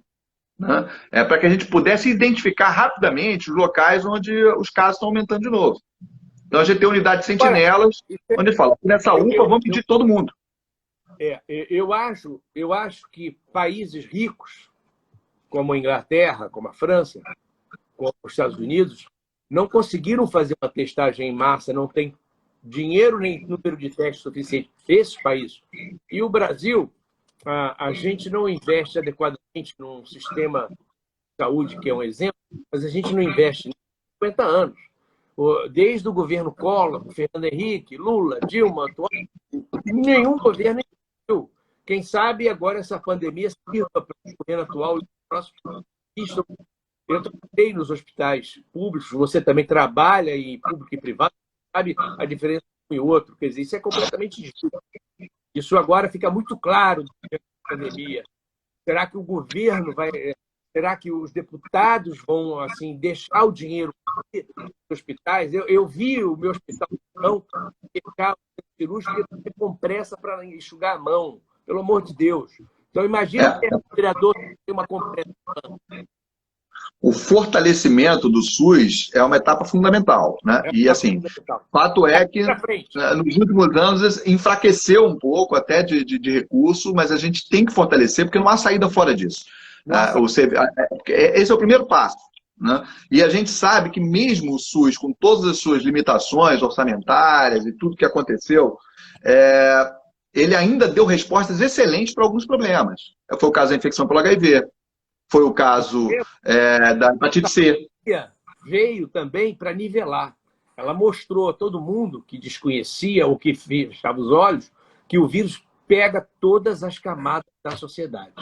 S2: Né? Para que a gente pudesse identificar rapidamente os locais onde os casos estão aumentando de novo. Então, a gente tem unidade de sentinelas, onde fala, nessa UPA, vamos pedir todo mundo.
S1: Eu acho que países ricos, como a Inglaterra, como a França, como os Estados Unidos, não conseguiram fazer uma testagem em massa, não tem dinheiro nem número de testes suficiente. Esses países. E o Brasil, a gente não investe adequadamente num sistema de saúde, que é um exemplo, mas a gente não investe em 50 anos. Desde o governo Collor, Fernando Henrique, Lula, Dilma, Antônio, nenhum governo investiu. Quem sabe agora essa pandemia sirva para o governo atual e o próximo. Eu trabalhei nos hospitais públicos, você também trabalha em público e privado, sabe a diferença de um e outro. Quer dizer, isso é completamente distinto. Isso agora fica muito claro durante a pandemia. Será que o governo vai... Será que os deputados vão assim, deixar o dinheiro nos hospitais? Eu vi o meu hospital não fechar o cirúrgico com pressa para enxugar a mão, pelo amor de Deus. Então, imagina que o vereador tem uma compressão.
S2: O fortalecimento do SUS é uma etapa fundamental, né? E assim, fato é que nos últimos anos enfraqueceu um pouco até de recurso, mas a gente tem que fortalecer porque não há saída fora disso. Esse é o primeiro passo, né? E a gente sabe que mesmo o SUS, com todas as suas limitações orçamentárias e tudo que aconteceu, ele ainda deu respostas excelentes para alguns problemas. Foi o caso da infecção pelo HIV, foi o caso da hepatite C.
S1: Veio também para nivelar. Ela mostrou a todo mundo que desconhecia ou que fechava os olhos que o vírus pega todas as camadas da sociedade.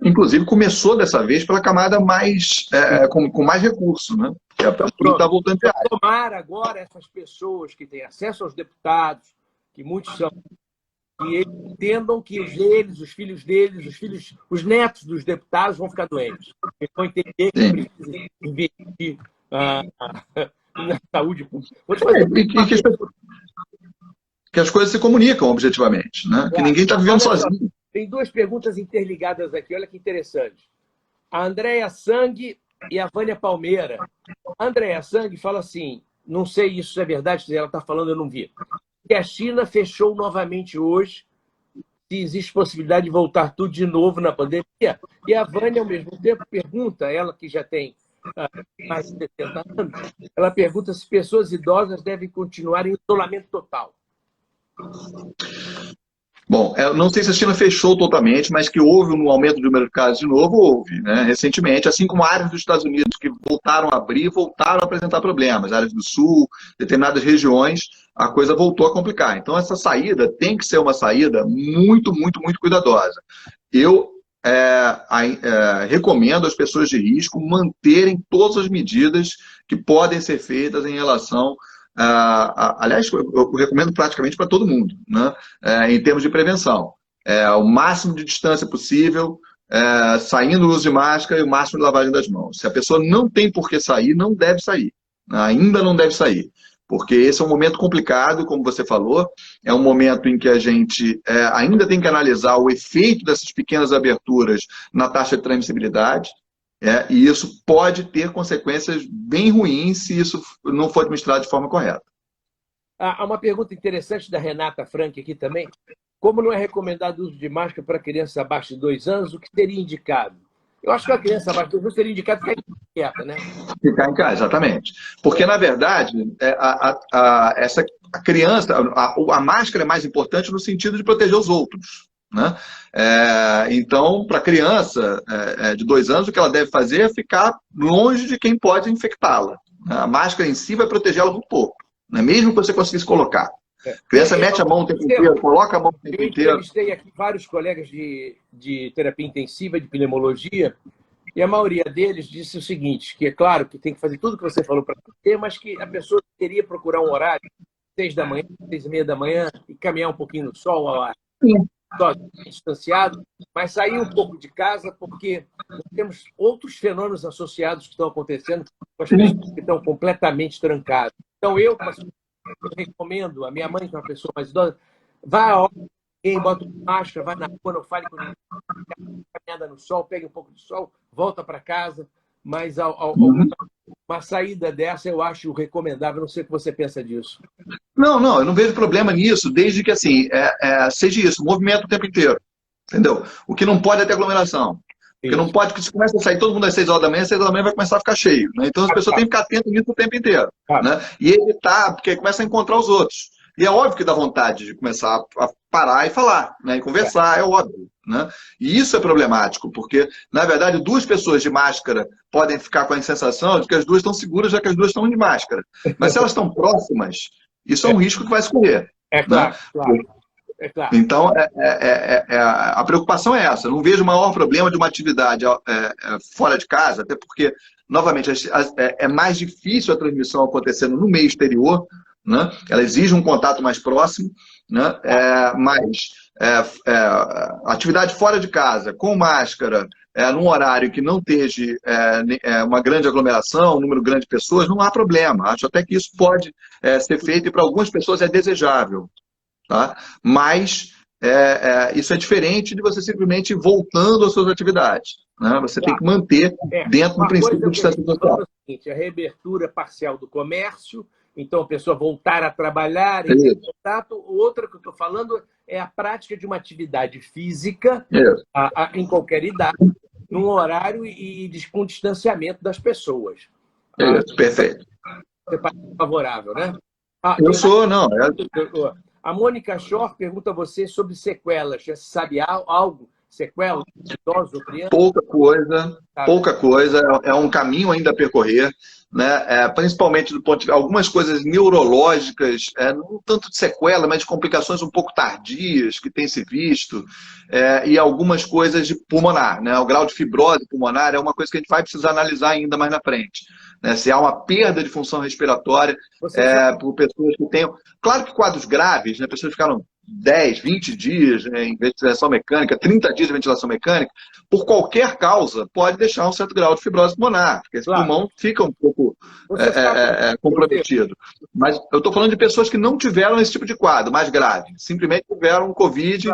S2: Inclusive, começou dessa vez pela camada mais, com mais recurso, né? Que está voltando de área.
S1: Tomar agora essas pessoas que têm acesso aos deputados, que muitos são, que eles entendam que os filhos deles, os netos dos deputados vão ficar doentes. Eles vão entender que precisam investir na saúde pública.
S2: Que as coisas se comunicam objetivamente, né? Que ninguém está vivendo sozinho.
S1: Tem duas perguntas interligadas aqui, olha que interessante. A Andréia Sang e a Vânia Palmeira. A Andréia Sang fala assim, não sei isso se é verdade, se ela está falando, eu não vi, que a China fechou novamente hoje, se existe possibilidade de voltar tudo de novo na pandemia. E a Vânia, ao mesmo tempo, pergunta, ela que já tem mais de 70 anos, ela pergunta se pessoas idosas devem continuar em isolamento total.
S2: Bom, eu não sei se a China fechou totalmente, mas que houve um aumento do número de casos de novo, houve, né? Recentemente, assim como áreas dos Estados Unidos que voltaram a abrir, voltaram a apresentar problemas. Áreas do Sul, determinadas regiões, a coisa voltou a complicar. Então, essa saída tem que ser uma saída muito, muito, muito cuidadosa. Eu recomendo às pessoas de risco manterem todas as medidas que podem ser feitas em relação aliás, eu recomendo praticamente para todo mundo, né? Em termos de prevenção. O máximo de distância possível, saindo o uso de máscara e o máximo de lavagem das mãos. Se a pessoa não tem por que sair, não deve sair. Ainda não deve sair. Porque esse é um momento complicado, como você falou, é um momento em que a gente ainda tem que analisar o efeito dessas pequenas aberturas na taxa de transmissibilidade. E isso pode ter consequências bem ruins se isso não for administrado de forma correta.
S1: Há uma pergunta interessante da Renata Frank aqui também. Como não é recomendado o uso de máscara para crianças abaixo de 2 anos, o que seria indicado? Eu acho que a criança abaixo de 2 anos seria indicado ficar quieta, né?
S2: Ficar em casa, exatamente. Porque, na verdade, essa criança, a máscara é mais importante no sentido de proteger os outros, né? Então, para a criança de 2 anos, o que ela deve fazer é ficar longe de quem pode infectá-la. A máscara em si vai protegê-la muito pouco, né? Mesmo que você conseguisse colocar. A criança mete a mão o tempo inteiro, coloca a mão o tempo inteiro. Eu
S1: entrevistei aqui vários colegas de terapia intensiva, de pneumologia, e a maioria deles disse o seguinte, que é claro que tem que fazer tudo o que você falou para ter, mas que a pessoa queria procurar um horário, 6 da manhã, 6h30 da manhã, e caminhar um pouquinho no sol, ao ar. Distanciado, mas sair um pouco de casa, porque nós temos outros fenômenos associados que estão acontecendo com as pessoas que estão completamente trancadas. Então, eu recomendo, a minha mãe, que é uma pessoa mais idosa, vá a hora, bota máscara, vai na rua, não fale com ninguém, caminhada no sol, pegue um pouco de sol, volta para casa, mas uma saída dessa eu acho recomendável, não sei o que você pensa disso.
S2: Não, eu não vejo problema nisso, desde que assim, seja isso, movimento o tempo inteiro, entendeu? O que não pode é ter aglomeração. Porque não
S1: Isso.
S2: pode, que se começa a sair todo mundo às 6 horas da manhã, às 6 horas da manhã vai começar a ficar cheio. Né? Então as pessoas têm que ficar atentas nisso o tempo inteiro. Né? E evitar, porque começa a encontrar os outros. E é óbvio que dá vontade de começar a parar e falar, né? E conversar, é óbvio. Né? E isso é problemático, porque, na verdade, duas pessoas de máscara podem ficar com a sensação de que as duas estão seguras, já que as duas estão de máscara. Mas se elas estão próximas, isso é um risco que vai se correr.
S1: É claro,
S2: Né?
S1: claro. É claro.
S2: Então, a preocupação é essa. Eu não vejo o maior problema de uma atividade fora de casa, até porque, novamente, é mais difícil a transmissão acontecendo no meio exterior, né? Ela exige um contato mais próximo, né? Atividade fora de casa, com máscara, num horário que não esteja uma grande aglomeração, um número grande de pessoas, não há problema. Acho até que isso pode ser feito e para algumas pessoas é desejável. Tá? Mas isso é diferente de você simplesmente ir voltando às suas atividades. Né? Você tem que manter dentro do princípio do distanciamento social.
S1: É o seguinte, a reabertura parcial do comércio, então a pessoa voltar a trabalhar, contato. Outra que eu estou falando é a prática de uma atividade física em qualquer idade, num horário e com distanciamento das pessoas.
S2: Perfeito.
S1: Você parece favorável, né?
S2: Eu sou, não.
S1: A Mônica Shore pergunta a você sobre sequelas. Já se sabe algo? Sequelas? Idosos ou crianças?
S2: Pouca coisa. É um caminho ainda a percorrer, né? Principalmente do ponto de algumas coisas neurológicas, não tanto de sequela, mas de complicações um pouco tardias que tem se visto, e algumas coisas de pulmonar, né? O grau de fibrose pulmonar é uma coisa que a gente vai precisar analisar ainda mais na frente. Né? Se há uma perda de função respiratória por pessoas que tenham... Claro que quadros graves, né? Pessoas que ficaram 10, 20 dias em ventilação mecânica, 30 dias de ventilação mecânica, por qualquer causa, pode deixar um certo grau de fibrose pulmonar, porque esse pulmão fica um pouco comprometido. Mas eu estou falando de pessoas que não tiveram esse tipo de quadro mais grave, simplesmente tiveram um Covid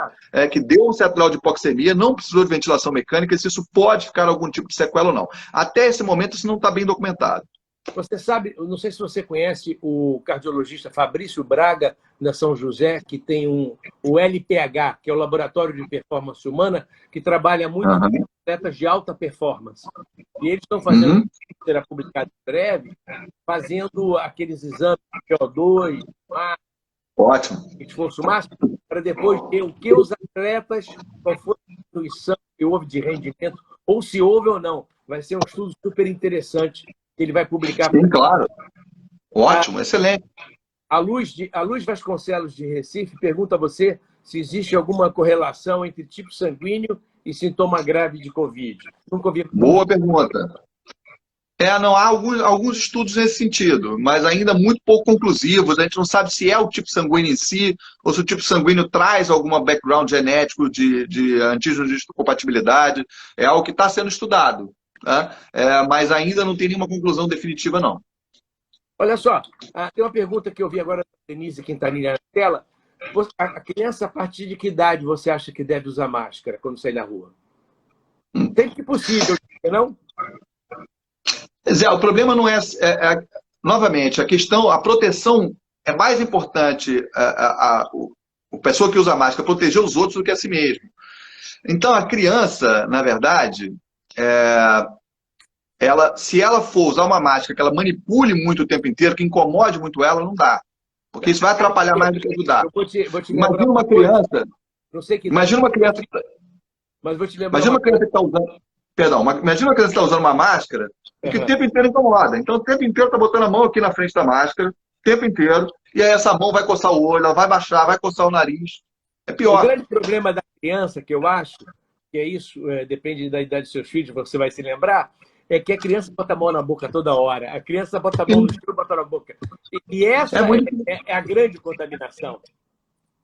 S2: que deu um certo grau de hipoxemia, não precisou de ventilação mecânica, e se isso pode ficar algum tipo de sequela ou não. Até esse momento, isso não está bem documentado.
S1: Você sabe, eu não sei se você conhece o cardiologista Fabrício Braga, da São José, que tem o LPH, que é o Laboratório de Performance Humana, que trabalha muito com atletas de alta performance. E eles estão fazendo, será publicado em breve, fazendo aqueles exames de CO2, esforço máximo, para depois ver o que os atletas, qual foi a diminuição que houve de rendimento, ou se houve ou não. Vai ser um estudo super interessante que ele vai publicar.
S2: Sim, claro. Ótimo, excelente.
S1: A Luz Vasconcelos, de Recife, pergunta a você se existe alguma correlação entre tipo sanguíneo e sintoma grave de Covid. Nunca ouvi.
S2: Boa pergunta. Não, há alguns estudos nesse sentido, mas ainda muito pouco conclusivos. A gente não sabe se é o tipo sanguíneo em si, ou se o tipo sanguíneo traz algum background genético de antígenos de histocompatibilidade. É algo que está sendo estudado. Mas ainda não tem nenhuma conclusão definitiva, não.
S1: Olha só, tem uma pergunta que eu vi agora da Denise Quintanilha na tela. A criança, a partir de que idade você acha que deve usar máscara quando sair na rua? Sempre que possível, não?
S2: Zé, o problema não novamente, a proteção é mais importante a pessoa que usa máscara proteger os outros do que a si mesmo. Então, a criança, na verdade, se ela for usar uma máscara que ela manipule muito o tempo inteiro, que incomode muito ela, não dá. Porque isso vai atrapalhar mais do que ajudar. Imagina uma criança...
S1: Não sei que
S2: imagina uma criança...
S1: Mas vou te lembrar.
S2: Imagina uma criança que está usando... Perdão, imagina uma criança que está usando uma máscara que o tempo inteiro incomoda. Então, o tempo inteiro está botando a mão aqui na frente da máscara, o tempo inteiro, e aí essa mão vai coçar o olho, ela vai baixar, vai coçar o nariz. É pior.
S1: O grande problema da criança, que eu acho, que é isso, depende da idade dos seus filhos, você vai se lembrar, é que a criança bota a mão na boca toda hora. A criança bota a mão no chão e bota na boca. E essa é a grande contaminação.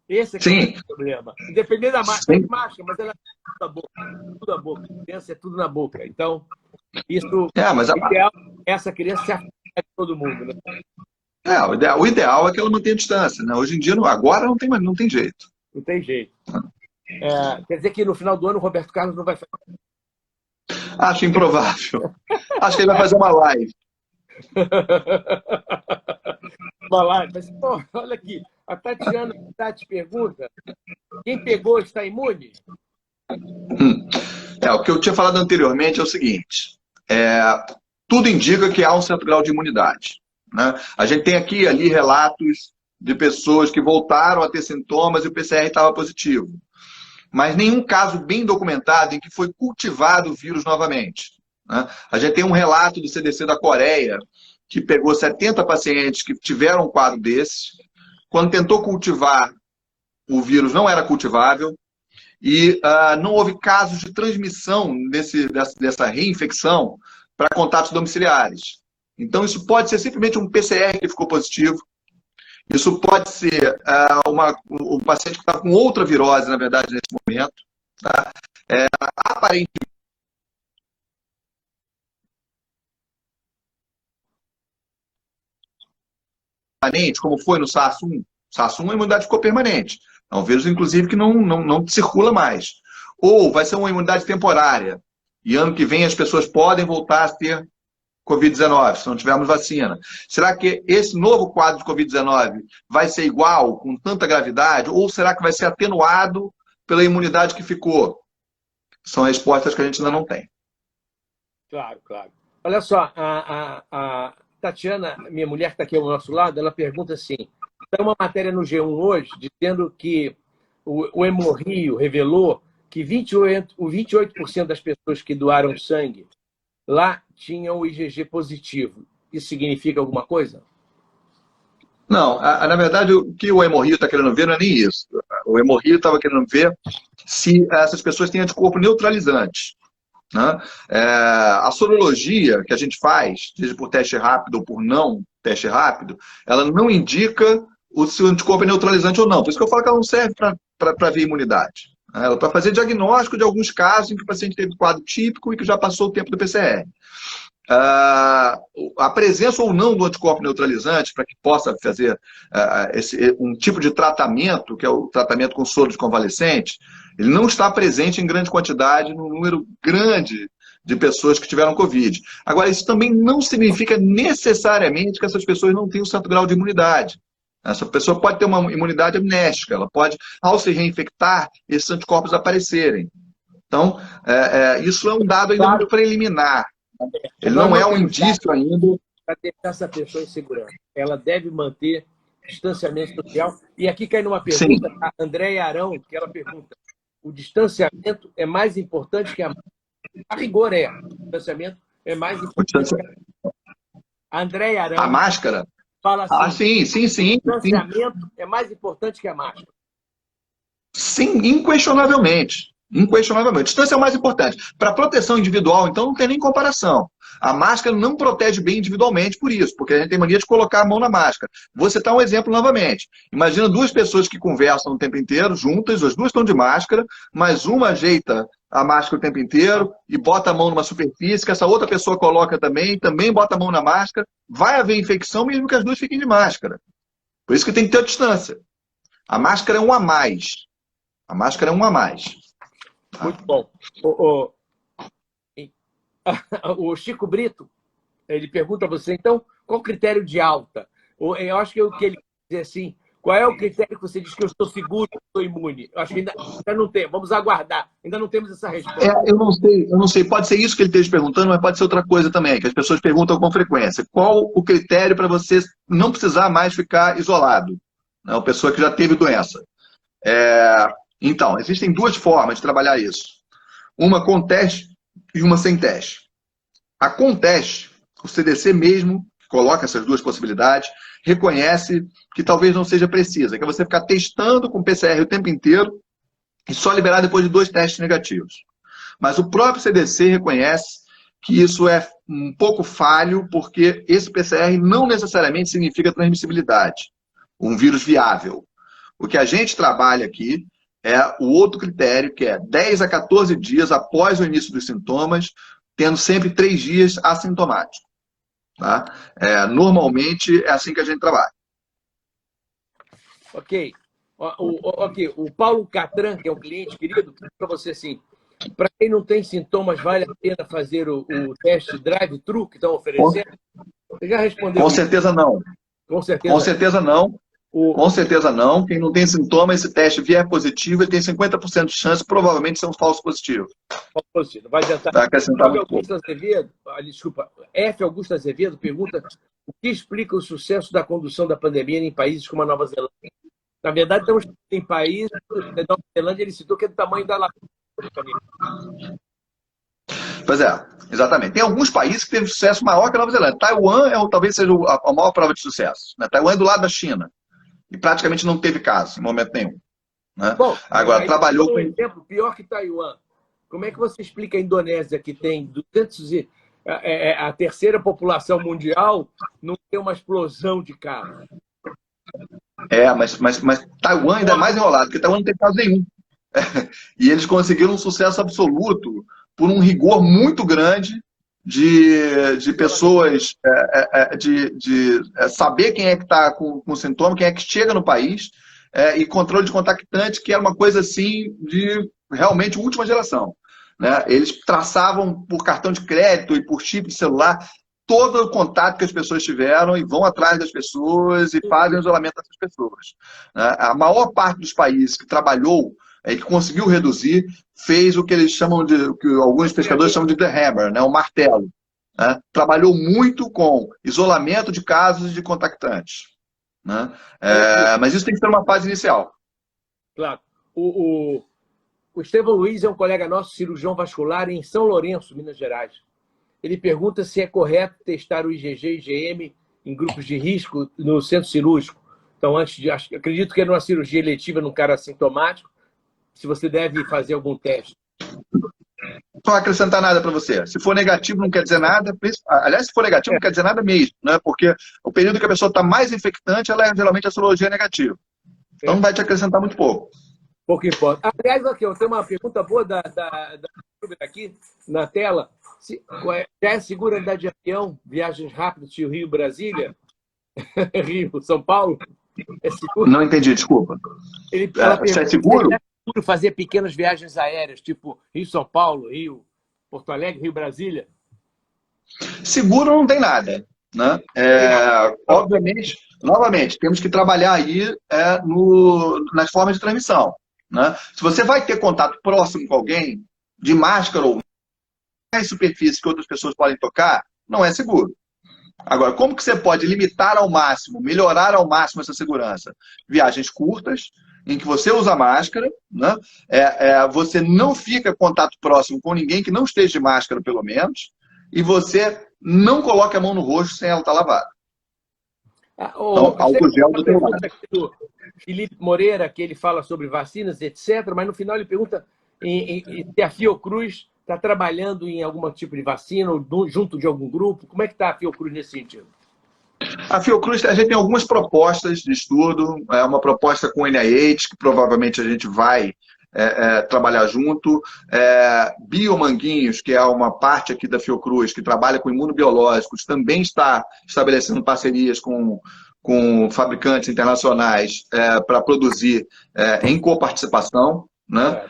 S1: Esse é que é o grande problema. Dependendo da máscara, mas ela é tudo na boca. Tudo na boca. A criança é tudo na boca. Então, isso essa criança se afasta de todo mundo. Né?
S2: O ideal é que ela mantenha a distância. Né? Hoje em dia, agora não tem jeito.
S1: Não tem jeito. Quer dizer que no final do ano o Roberto Carlos não vai fazer.
S2: Acho improvável. Acho que ele vai fazer uma live.
S1: Uma live. Mas, olha aqui. A Tati pergunta: quem pegou está imune?
S2: O que eu tinha falado anteriormente é o seguinte, tudo indica que há um certo grau de imunidade, né? A gente tem aqui e ali relatos de pessoas que voltaram a ter sintomas e o PCR estava positivo, mas nenhum caso bem documentado em que foi cultivado o vírus novamente, né? A gente tem um relato do CDC da Coreia, que pegou 70 pacientes que tiveram um quadro desse, quando tentou cultivar, o vírus não era cultivável, e não houve casos de transmissão dessa reinfecção para contatos domiciliares. Então, isso pode ser simplesmente um PCR que ficou positivo, isso pode ser um paciente que está com outra virose, na verdade, nesse momento. Tá? Aparentemente, como foi no SARS-1. SARS-1, a imunidade ficou permanente. É um vírus, inclusive, que não circula mais. Ou vai ser uma imunidade temporária. E ano que vem as pessoas podem voltar a ter Covid-19, se não tivermos vacina. Será que esse novo quadro de Covid-19 vai ser igual, com tanta gravidade? Ou será que vai ser atenuado pela imunidade que ficou? São respostas que a gente ainda não tem.
S1: Claro, claro. Olha só, a Tatiana, minha mulher que está aqui ao nosso lado, ela pergunta assim, tem uma matéria no G1 hoje dizendo que o Hemorrio revelou que 28% das pessoas que doaram sangue lá tinham o IgG positivo. Isso significa alguma coisa?
S2: Não, na verdade, o que o Hemorrio está querendo ver não é nem isso. O Hemorrio estava querendo ver se essas pessoas têm anticorpo neutralizante, né? A sorologia que a gente faz, seja por teste rápido ou por não teste rápido, ela não indica se o anticorpo é neutralizante ou não. Por isso que eu falo que ela não serve para ver imunidade. Ela para fazer diagnóstico de alguns casos em que o paciente teve quadro típico e que já passou o tempo do PCR. A presença ou não do anticorpo neutralizante para que possa fazer um tipo de tratamento, que é o tratamento com soro de convalescente, ele não está presente em grande quantidade, num número grande de pessoas que tiveram Covid. Agora, isso também não significa necessariamente que essas pessoas não tenham um certo grau de imunidade. Essa pessoa pode ter uma imunidade amnéstica, ela pode, ao se reinfectar, esses anticorpos aparecerem. Então, isso é um dado ainda muito preliminar. Ele não é um indício ainda.
S1: Para deixar essa pessoa em segurança. Ela deve manter distanciamento social. E aqui cai numa pergunta da Andréia Arão, que ela pergunta: o distanciamento é mais importante que a máscara? A rigor o distanciamento é mais importante que a máscara. A Andréia Arão.
S2: A máscara?
S1: Fala assim:
S2: sim.
S1: O distanciamento é mais importante que a máscara.
S2: Sim, inquestionavelmente. Inquestionavelmente. Distância é o mais importante. Para proteção individual, então, não tem nem comparação. A máscara não protege bem individualmente por isso, porque a gente tem mania de colocar a mão na máscara. Vou citar um exemplo novamente. Imagina duas pessoas que conversam o tempo inteiro, juntas, as duas estão de máscara, mas uma ajeita a máscara o tempo inteiro e bota a mão numa superfície, que essa outra pessoa coloca também bota a mão na máscara. Vai haver infecção mesmo que as duas fiquem de máscara. Por isso que tem que ter a distância. A máscara é um a mais. A máscara é um a mais.
S1: Muito bom. O Chico Brito, ele pergunta a você, então, qual o critério de alta? Eu acho que o que ele quer dizer assim, qual é o critério que você diz que eu estou seguro, que estou imune? Eu acho que ainda não tem, vamos aguardar. Ainda não temos essa resposta.
S2: Eu não sei. Pode ser isso que ele esteja perguntando, mas pode ser outra coisa também, que as pessoas perguntam com frequência. Qual o critério para você não precisar mais ficar isolado? Uma pessoa que já teve doença. Então, existem duas formas de trabalhar isso. Uma com teste e uma sem teste. A com teste, o CDC mesmo coloca essas duas possibilidades, reconhece que talvez não seja precisa, que é você ficar testando com PCR o tempo inteiro e só liberar depois de 2 testes negativos. Mas o próprio CDC reconhece que isso é um pouco falho, porque esse PCR não necessariamente significa transmissibilidade, um vírus viável. O que a gente trabalha aqui é o outro critério, que é 10 a 14 dias após o início dos sintomas, tendo sempre 3 dias assintomático. Tá? Normalmente é assim que a gente trabalha.
S1: Ok. O Paulo Catran, que é um cliente querido, para você assim, para quem não tem sintomas, vale a pena fazer o teste drive-thru que estão oferecendo? Você já respondeu?
S2: Com certeza não.
S1: Com certeza.
S2: Com certeza não. Com certeza não. Quem não tem sintoma, esse teste vier positivo, ele tem 50% de chance, provavelmente, de ser um falso positivo.
S1: Vai tentar.
S2: Vai acrescentar muito pouco.
S1: Augusto Azevedo, desculpa, F. Augusto Azevedo pergunta o que explica o sucesso da condução da pandemia em países como a Nova Zelândia. Na verdade, tem países, na Nova Zelândia, ele citou que é do tamanho da Lapônia.
S2: Pois é, exatamente. Tem alguns países que teve sucesso maior que a Nova Zelândia. Taiwan talvez seja a maior prova de sucesso. Né? Taiwan é do lado da China. E praticamente não teve caso, em momento nenhum. Né?
S1: Bom,
S2: agora, trabalhou com...
S1: Um exemplo pior que Taiwan. Como é que você explica a Indonésia, que tem 200 a terceira população mundial, não tem uma explosão de casos?
S2: Mas Taiwan ainda é mais enrolado, porque Taiwan não tem caso nenhum. E eles conseguiram um sucesso absoluto por um rigor muito grande de pessoas, de saber quem é que está com sintoma, quem é que chega no país, e controle de contactante, que era uma coisa assim de realmente última geração. Né? Eles traçavam por cartão de crédito e por chip de celular todo o contato que as pessoas tiveram e vão atrás das pessoas e fazem o isolamento dessas pessoas. Né? A maior parte dos países que trabalhou que conseguiu reduzir, fez o que eles chamam de, o que alguns pesquisadores chamam de the hammer, né? O martelo. Né? Trabalhou muito com isolamento de casos e de contactantes. Né? Mas isso tem que ser uma fase inicial.
S1: Claro. O Estevão Luiz é um colega nosso, cirurgião vascular, em São Lourenço, Minas Gerais. Ele pergunta se é correto testar o IgG e IgM em grupos de risco no centro cirúrgico. Então, acredito que é numa cirurgia eletiva num cara assintomático, se você deve fazer algum teste.
S2: Não vai acrescentar nada para você. Se for negativo, não quer dizer nada. Aliás, se for negativo, não quer dizer nada mesmo, né? Porque o período que a pessoa está mais infectante, geralmente a sorologia é negativa. Então, não vai te acrescentar muito pouco.
S1: Pouco importa. Aliás, aqui, eu tenho uma pergunta boa da aqui na tela. Já é segura andar de avião, viagens rápidas de Rio, Brasília? Rio, São Paulo? É seguro?
S2: Não entendi, desculpa.
S1: Ela pergunta,
S2: é seguro?
S1: É seguro fazer pequenas viagens aéreas, tipo Rio-São Paulo, Rio, Porto Alegre, Rio-Brasília?
S2: Seguro não tem nada. Né? Obviamente, novamente, temos que trabalhar aí nas formas de transmissão. Né? Se você vai ter contato próximo com alguém, de máscara ou mais superfície que outras pessoas podem tocar, não é seguro. Agora, como que você pode limitar ao máximo, melhorar ao máximo essa segurança? Viagens curtas, em que você usa máscara, né? Você não fica em contato próximo com ninguém que não esteja de máscara, pelo menos, e você não coloca a mão no rosto sem ela estar lavada. Então, álcool gel do teu lado.
S1: Felipe Moreira, que ele fala sobre vacinas, etc., mas no final ele pergunta se a Fiocruz está trabalhando em algum tipo de vacina ou junto de algum grupo. Como é que está a Fiocruz nesse sentido?
S2: A Fiocruz, a gente tem algumas propostas de estudo, uma proposta com o NIH, que provavelmente a gente vai trabalhar junto. Biomanguinhos, que é uma parte aqui da Fiocruz, que trabalha com imunobiológicos, também está estabelecendo parcerias com fabricantes internacionais para produzir em coparticipação, né?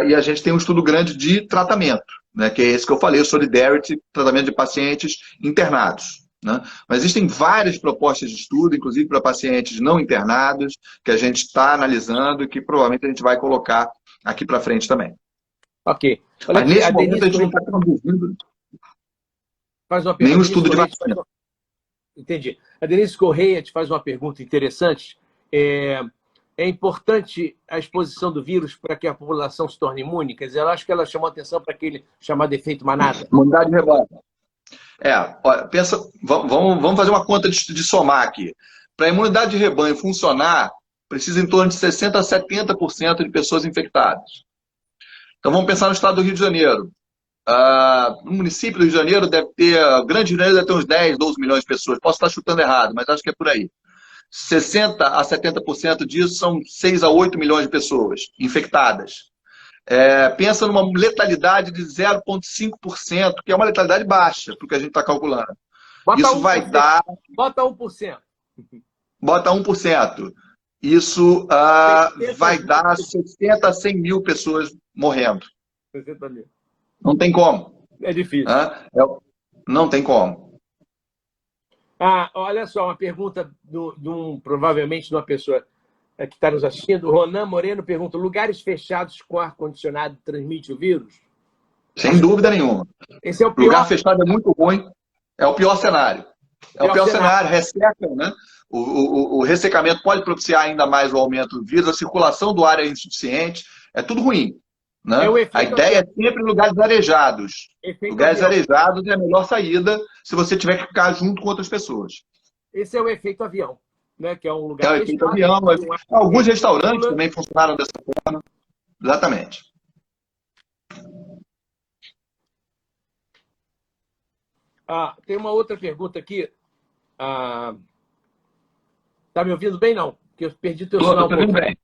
S2: E a gente tem um estudo grande de tratamento, né? Que é esse que eu falei, o Solidarity, tratamento de pacientes internados. Né? Mas existem várias propostas de estudo, inclusive para pacientes não internados, que a gente está analisando e que provavelmente a gente vai colocar aqui para frente também.
S1: Ok.
S2: Olha, mas nesse momento a gente não está produzindo nenhum estudo de vacina.
S1: Entendi. A Denise Correia te faz uma pergunta interessante. É importante a exposição do vírus para que a população se torne imune? Quer dizer, eu acho que ela chamou atenção para aquele chamado efeito manada.
S2: Imunidade de rebanho. Vamos fazer uma conta de somar aqui. Para a imunidade de rebanho funcionar, precisa em torno de 60% a 70% de pessoas infectadas. Então vamos pensar no estado do Rio de Janeiro. No município do Rio de Janeiro Grande Rio de Janeiro deve ter uns 10, 12 milhões de pessoas. Posso estar chutando errado, mas acho que é por aí. 60% a 70% disso são 6 a 8 milhões de pessoas infectadas. Pensa numa letalidade de 0,5%, que é uma letalidade baixa, para o que a gente está calculando. Isso vai dar...
S1: Bota 1%.
S2: Bota 1%. Isso vai dar 60 a 100 mil pessoas morrendo.
S1: 60 mil.
S2: Não tem como.
S1: É difícil.
S2: Não tem como.
S1: Olha só, uma pergunta provavelmente de uma pessoa que está nos assistindo. O Ronan Moreno pergunta: lugares fechados com ar-condicionado transmite o vírus?
S2: Sem dúvida nenhuma.
S1: Esse é o pior.
S2: Lugar fechado é muito ruim. É o pior cenário. É o pior cenário. Resseca, né? O ressecamento pode propiciar ainda mais o aumento do vírus, a circulação do ar é insuficiente, é tudo ruim. Né? A ideia é sempre lugares arejados. Lugares arejados é a melhor saída se você tiver que ficar junto com outras pessoas.
S1: Esse é o efeito avião, né? Que é um lugar
S2: fechado. É o efeito avião. Alguns restaurantes também funcionaram dessa forma. Exatamente.
S1: Tem uma outra pergunta aqui. Tá me ouvindo bem, não? Porque eu perdi o teu sinal.
S2: Estou te ouvindo bem.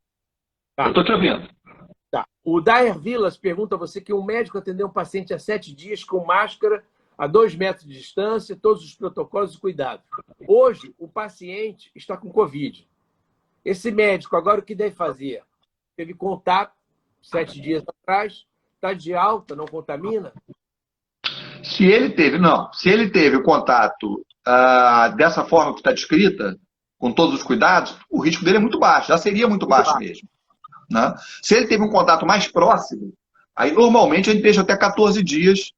S2: Eu estou te ouvindo.
S1: Tá. O Daer Vilas pergunta a você que um médico atendeu um paciente há 7 dias com máscara a 2 metros de distância, todos os protocolos e cuidados. Hoje, o paciente está com Covid. Esse médico, agora o que deve fazer? Teve contato 7 dias atrás, está de alta, não contamina?
S2: Se ele teve o contato dessa forma que está descrita, com todos os cuidados, o risco dele é muito baixo, já seria muito baixo mesmo. Né? Se ele teve um contato mais próximo, aí normalmente a gente deixa até 14 dias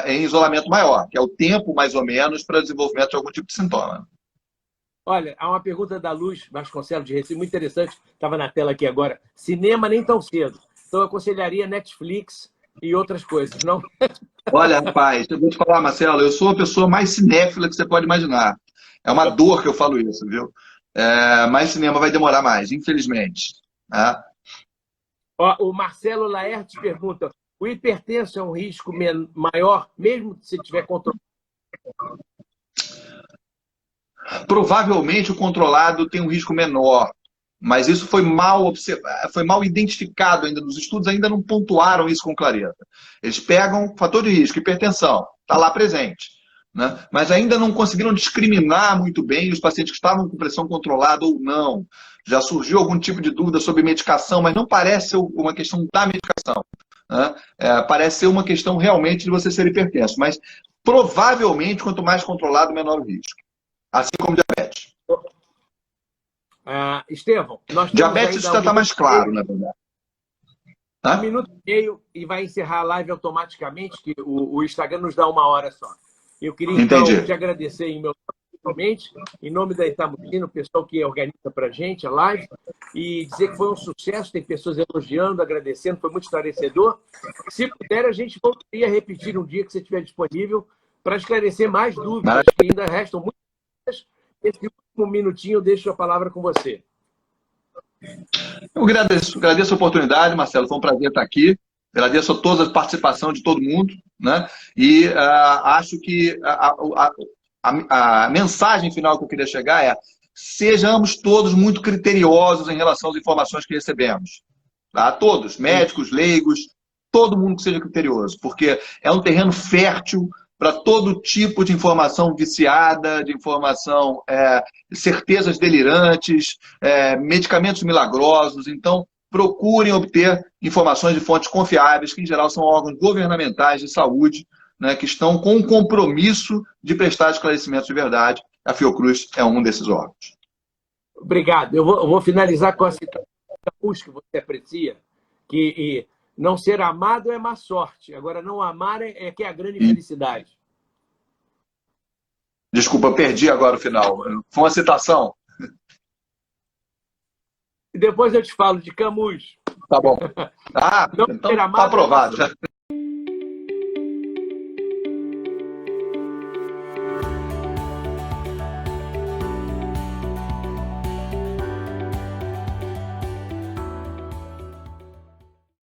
S2: em isolamento maior, que é o tempo mais ou menos para desenvolvimento de algum tipo de sintoma.
S1: Olha, há uma pergunta da Luz Vasconcelos de Recife, muito interessante, estava na tela aqui agora. Cinema nem tão cedo. Então eu aconselharia Netflix e outras coisas, não?
S2: Olha, rapaz, eu vou te falar, Marcelo, eu sou a pessoa mais cinéfila que você pode imaginar. É uma dor que eu falo isso, viu? Mas cinema vai demorar mais, infelizmente. Né?
S1: O Marcelo Laerte pergunta: o hipertenso é um risco maior, mesmo se tiver controle?
S2: Provavelmente o controlado tem um risco menor, mas isso foi mal observado, foi mal identificado ainda. Os estudos ainda não pontuaram isso com clareza. Eles pegam fator de risco, hipertensão, está lá presente, né? Mas ainda não conseguiram discriminar muito bem os pacientes que estavam com pressão controlada ou não. Já surgiu algum tipo de dúvida sobre medicação, mas não parece ser uma questão da medicação. Né? Parece ser uma questão realmente de você ser hipertenso. Mas provavelmente, quanto mais controlado, menor o risco. Assim como diabetes.
S1: Estevão, nós temos
S2: diabetes isso já está mais claro, na verdade.
S1: 1 minuto e meio e vai encerrar a live automaticamente, que o Instagram nos dá 1 hora só. Eu queria, então, te agradecer em nome da Itamugina, o pessoal que organiza para a gente a live, e dizer que foi um sucesso, tem pessoas elogiando, agradecendo, foi muito esclarecedor. Se puder, a gente voltaria a repetir um dia que você estiver disponível para esclarecer mais dúvidas, que ainda restam muitas. Esse último minutinho eu deixo a palavra com você.
S2: Eu agradeço a oportunidade, Marcelo, foi um prazer estar aqui. Agradeço a toda a participação de todo mundo, né? E acho que a mensagem final que eu queria chegar é: sejamos todos muito criteriosos em relação às informações que recebemos. Tá? Todos, médicos, leigos, todo mundo que seja criterioso, porque é um terreno fértil para todo tipo de informação viciada, de informação, certezas delirantes, medicamentos milagrosos. Então, procurem obter informações de fontes confiáveis, que em geral são órgãos governamentais de saúde, né, que estão com o compromisso de prestar esclarecimentos de verdade. A Fiocruz é um desses órgãos.
S1: Obrigado. Eu vou finalizar com a citação que você aprecia, que não ser amado é má sorte. Agora, não amar é que é a grande felicidade.
S2: Desculpa, eu perdi agora o final. Foi uma citação.
S1: E depois eu te falo de Camus.
S2: Tá bom. Então tá aprovado.